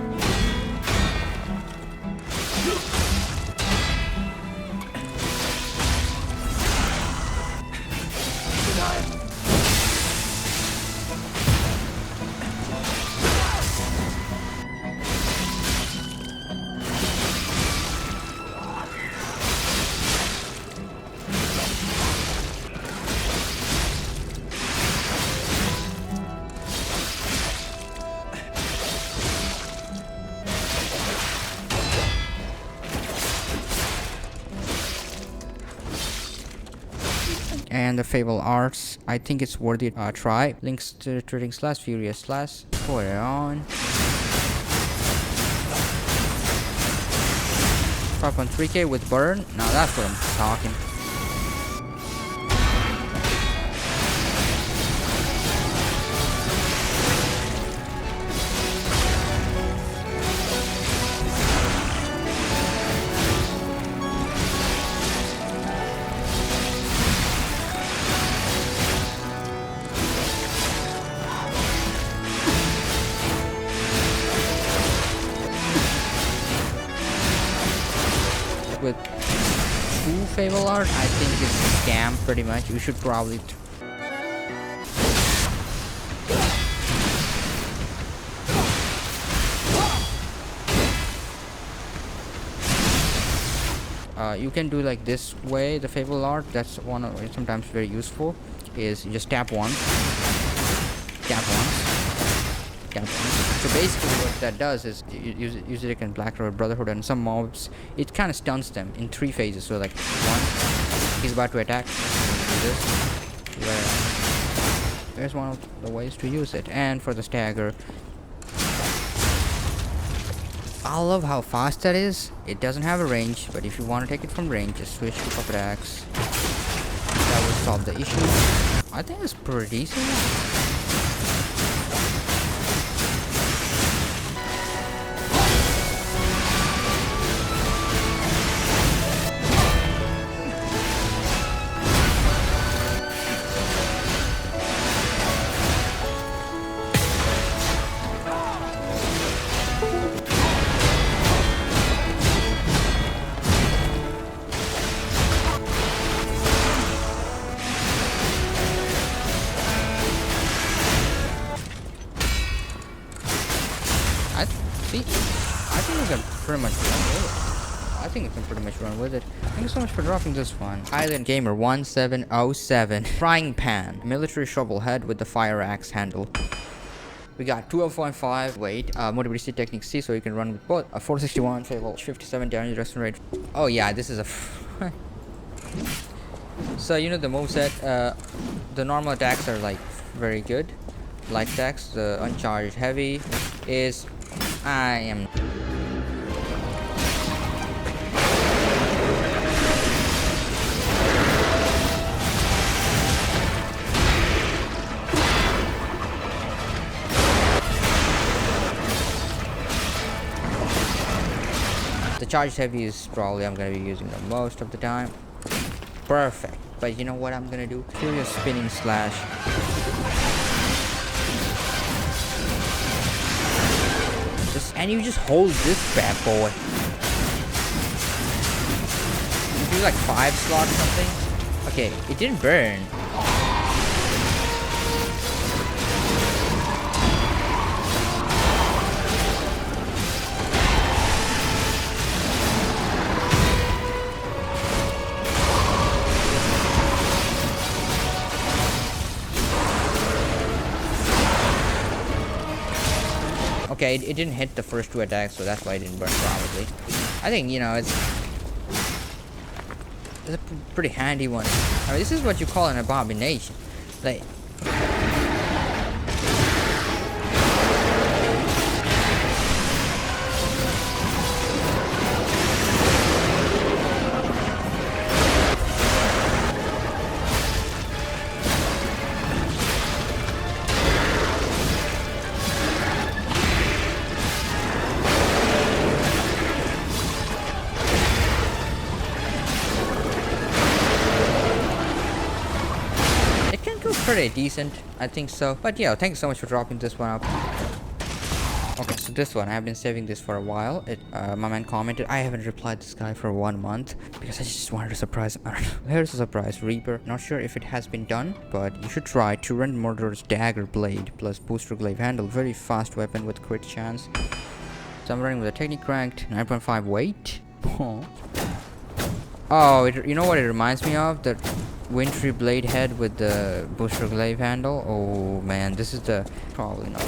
Speaker 1: And the Fable Arts, I think it's worthy a try. Links to the trading slash furious slash. Put it on. 5.3k with burn. Now that's what I'm talking. With 2 Fable art, I think it's a scam pretty much. You should probably you can do like this way the Fable art. That's one of sometimes very useful. Is you just tap once, tap once, tap once. So basically what that does is use it against Black Road Brotherhood and some mobs. It kind of stuns them in 3 phases. So like 1, he's about to attack. This, there's one of the ways to use it. And for the stagger, I love how fast that is. It doesn't have a range, but if you want to take it from range, just switch to puppet axe. That will solve the issue. I think it's pretty decent. I think we can pretty much run with it. Thank you so much for dropping this one. Island Gamer 1707. Frying pan. Military shovel head with the fire axe handle. We got 12.5 weight, mobility technique C, so you can run with both. 461 Fable, 57 damage reduction rate. Oh yeah, this is a so you know the moveset, the normal attacks are like very good. Light attacks, the uncharged heavy is the charged heavy is probably I'm gonna be using the most of the time. Perfect. But you know what I'm gonna do? Furious spinning slash. and you just hold this bad boy. You do like 5 slots or something. Okay, it didn't burn. Okay, it didn't hit the first 2 attacks, so that's why it didn't burn probably. I think, you know, it's a pretty handy one. I mean, this is what you call an abomination. Like, pretty decent, I think so. But yeah, thank you so much for dropping this one up. Okay, so this one, I've been saving this for a while. My man commented, I haven't replied to this guy for 1 month because I just wanted to surprise him. Here's a surprise, Reaper. Not sure if it has been done, but you should try Tyrant Murderer's Dagger Blade plus Booster Glaive Handle. Very fast weapon with crit chance. So I'm running with a technique ranked 9.5 weight. Oh, you know what it reminds me of? The Wintry blade head with the Booster Glaive handle. Oh man, this is the probably not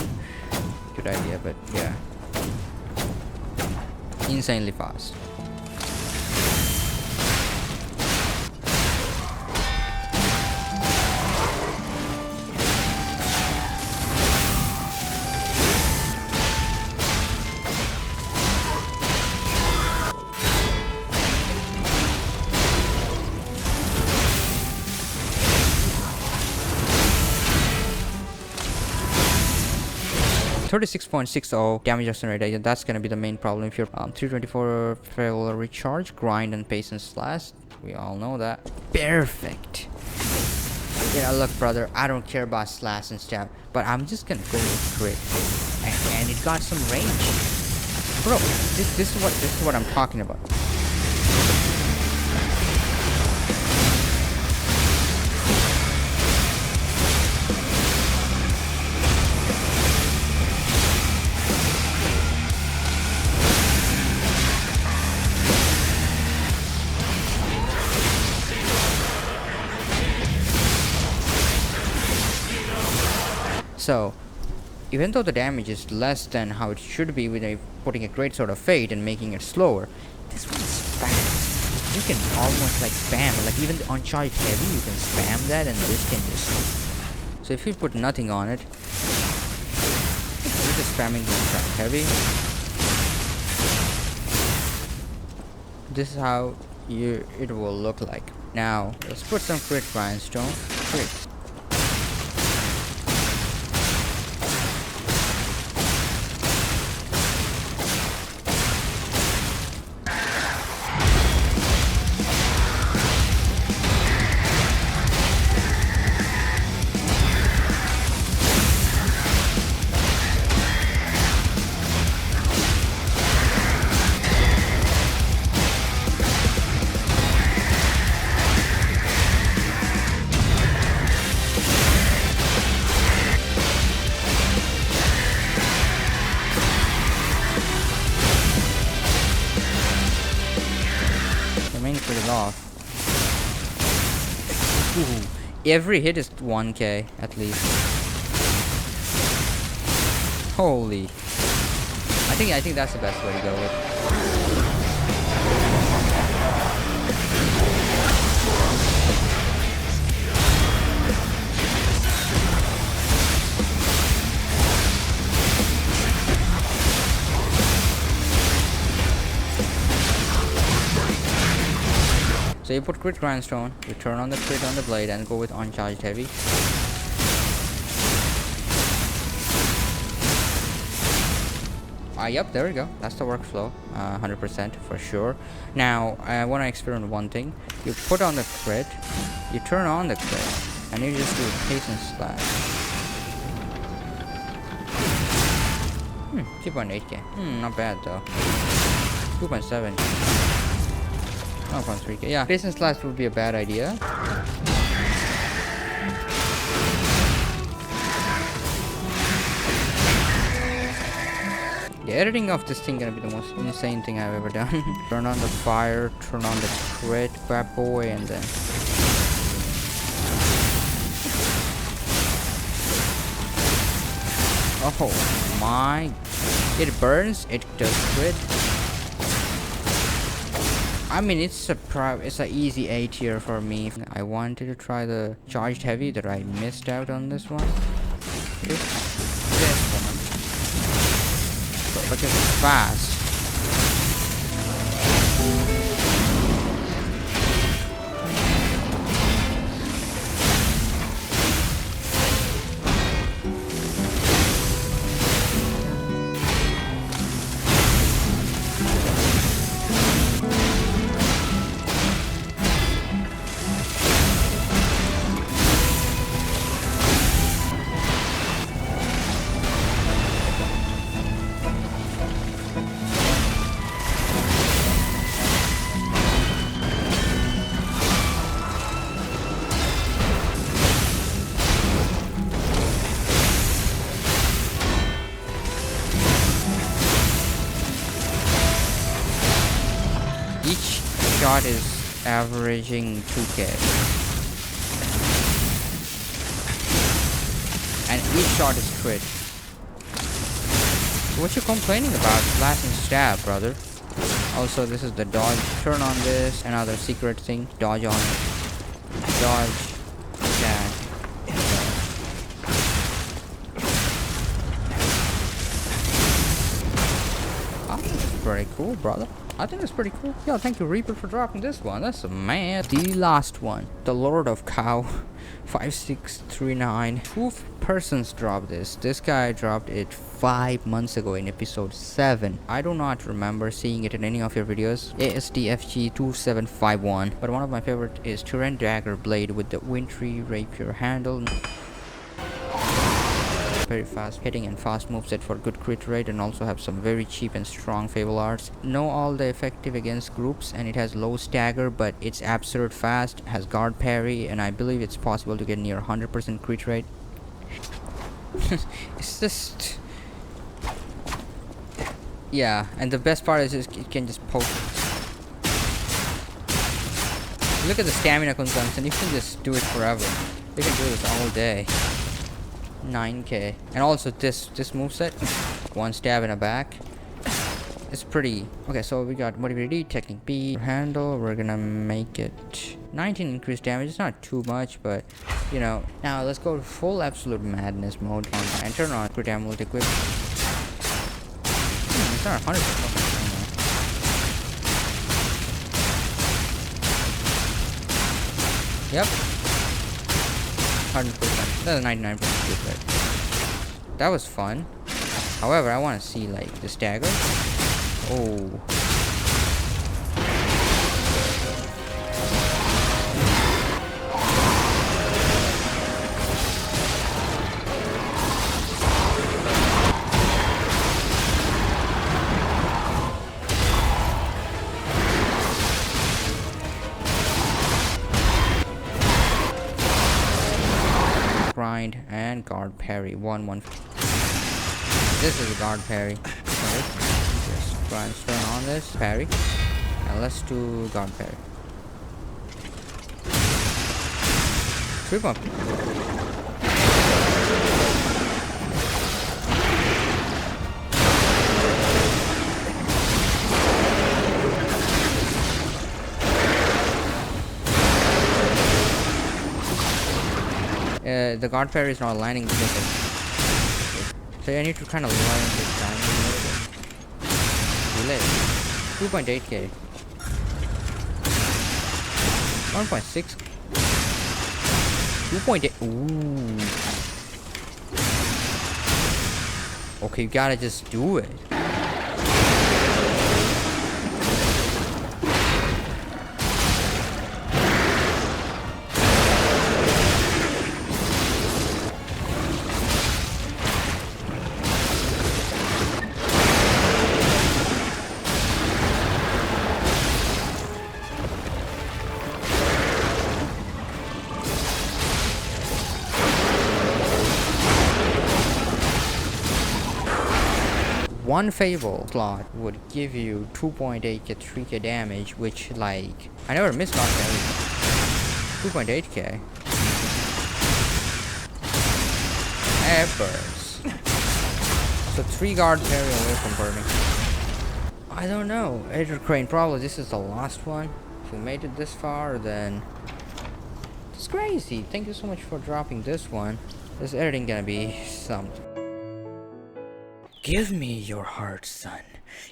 Speaker 1: good idea, but yeah, insanely fast. 36.60 damage accelerator. That's gonna be the main problem if you're 324 fail recharge, grind and patience slash. We all know that. Perfect. Yeah, look, brother, I don't care about slash and stab, but I'm just gonna go with crit, and it got some range, bro. This is what I'm talking about. So, even though the damage is less than how it should be with putting a great sword of fate and making it slower, this one's fast. You can almost like spam, like even the uncharged heavy, you can spam that and this can just... So if you put nothing on it, you're just spamming the uncharged heavy. This is how it will look like. Now, let's put some crit grindstone. Crit. Ooh, every hit is 1k at least. Holy. I think that's the best way to go with. So you put crit grindstone, you turn on the crit on the blade and go with uncharged heavy. Yep, there we go. That's the workflow, 100% for sure. Now, I want to experiment one thing. You put on the crit, you turn on the crit, and you just do patience slash. 3.8k. Not bad though. 2.7. 1.3k. Yeah, Patience Slash would be a bad idea. The editing of this thing gonna be the most insane thing I've ever done. Turn on the fire, turn on the crit, bad boy, and then... Oh my... It burns, it does crit. I mean, it's a easy A tier for me. I wanted to try the charged heavy that I missed out on this one. This one. Because it's fast. Shot is averaging 2k, and each shot is crit. What you complaining about? Slash and stab, brother. Also, this is the dodge. Turn on this. Another secret thing. Dodge on it. Dodge. Stab. Oh, that's pretty cool, brother. I think it's pretty cool. Yo, thank you, Reaper, for dropping this one. That's a man. The last one. The Lord of Cow. 5639. 2 persons dropped this. This guy dropped it 5 months ago in episode 7. I do not remember seeing it in any of your videos. ASDFG2751. But one of my favorite is Tyrant Dagger Blade with the Wintry Rapier handle. Very fast hitting and fast moveset for good crit rate, and also have some very cheap and strong Fable arts. Know all the effective against groups, and it has low stagger, but it's absurd fast, has guard parry, and I believe it's possible to get near 100% crit rate. It's just... Yeah, and the best part is it can just poke. Look at the stamina consumption, you can just do it forever. You can do this all day. 9k. And also this moveset, one stab in the back. It's pretty okay. So we got mobility, technique B, handle. We're gonna make it 19 increased damage. It's not too much, but you know. Now let's go to full absolute madness mode and turn on crit multi equip. It's not 100%. Yep. 100%. That's a 99% crit rate. That was fun. However, I want to see like the stagger. Oh. Grind and guard parry. 1-1. This is a guard parry. Right. Just try and turn on this parry. And let's do guard parry. 3 bump. The guard parry is not aligning with it. So I need to kind of learn this timing a little bit. Delay. 2.8k. 1.6. 2.8. Ooh. Okay, you gotta just do it. one Fable slot would give you 2.8k, 3k damage, which like I never missed on anything. 2.8k. Efforts. So 3 guard parry away from burning. I don't know. Editor Crane, probably this is the last one. If you made it this far, then it's crazy. Thank you so much for dropping this one. This editing gonna be something. Give me your heart, son.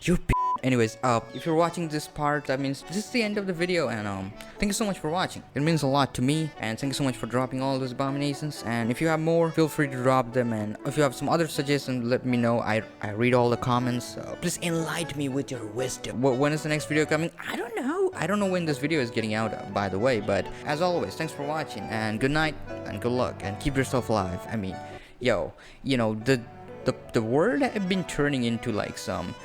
Speaker 1: You Anyways, if you're watching this part, that means this is the end of the video, and thank you so much for watching. It means a lot to me, and thank you so much for dropping all those abominations. And if you have more, feel free to drop them, and if you have some other suggestions, let me know. I read all the comments, so please enlighten me with your wisdom. When is the next video coming? I don't know. I don't know when this video is getting out, by the way, but as always, thanks for watching, and good night, and good luck, and keep yourself alive. I mean, yo, you know, the world have been turning into like some,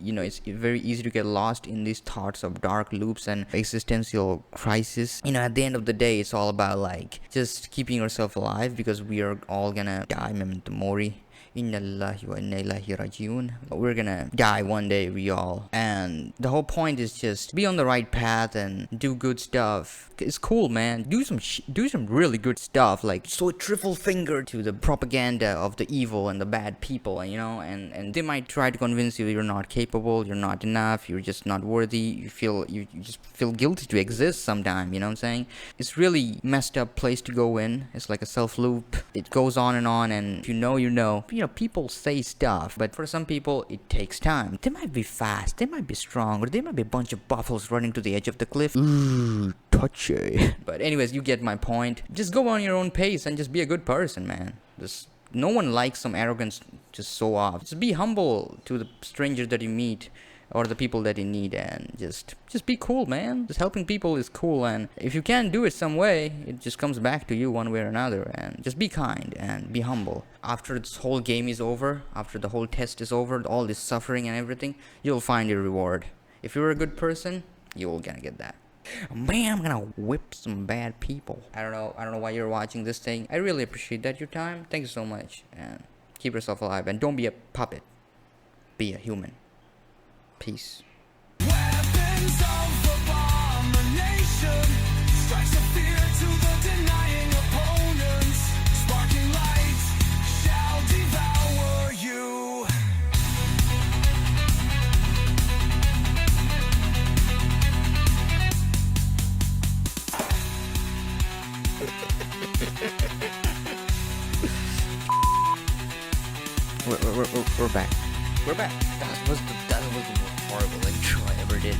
Speaker 1: you know, it's very easy to get lost in these thoughts of dark loops and existential crisis. You know, at the end of the day, it's all about like just keeping yourself alive, because we are all gonna die. Memento mori. Inna lillahi wa inna ilaihi rajiun. We're gonna die one day, we all. And the whole point is just be on the right path and do good stuff. It's cool, man. Do some really good stuff. Like, so triple finger to the propaganda of the evil and the bad people, you know. And they might try to convince you you're not capable, you're not enough, you're just not worthy. You just feel guilty to exist sometime. You know what I'm saying? It's really messed up place to go in. It's like a self loop. It goes on, and if you know, you know. You know, people say stuff, but for some people it takes time. They might be fast, they might be strong, or they might be a bunch of buffaloes running to the edge of the cliff. Ooh, touchy. But anyways, you get my point. Just go on your own pace and just be a good person, man. Just no one likes some arrogance just so off. Just be humble to the strangers that you meet, or the people that you need, and just be cool, man. Just helping people is cool, and if you can't do it some way, it just comes back to you one way or another. And just be kind and be humble. After this whole game is over, after the whole test is over, all this suffering and everything, you'll find your reward. If you're a good person, you're gonna get that. Man, I'm gonna whip some bad people. I don't know why you're watching this thing. I really appreciate that your time. Thank you so much, and keep yourself alive, and don't be a puppet. Be a human. Peace.
Speaker 3: Weapons of abomination, strikes of fear to the denying opponents, sparking light shall devour you.
Speaker 1: We're back. We're back. That was the most horrible intro I ever did.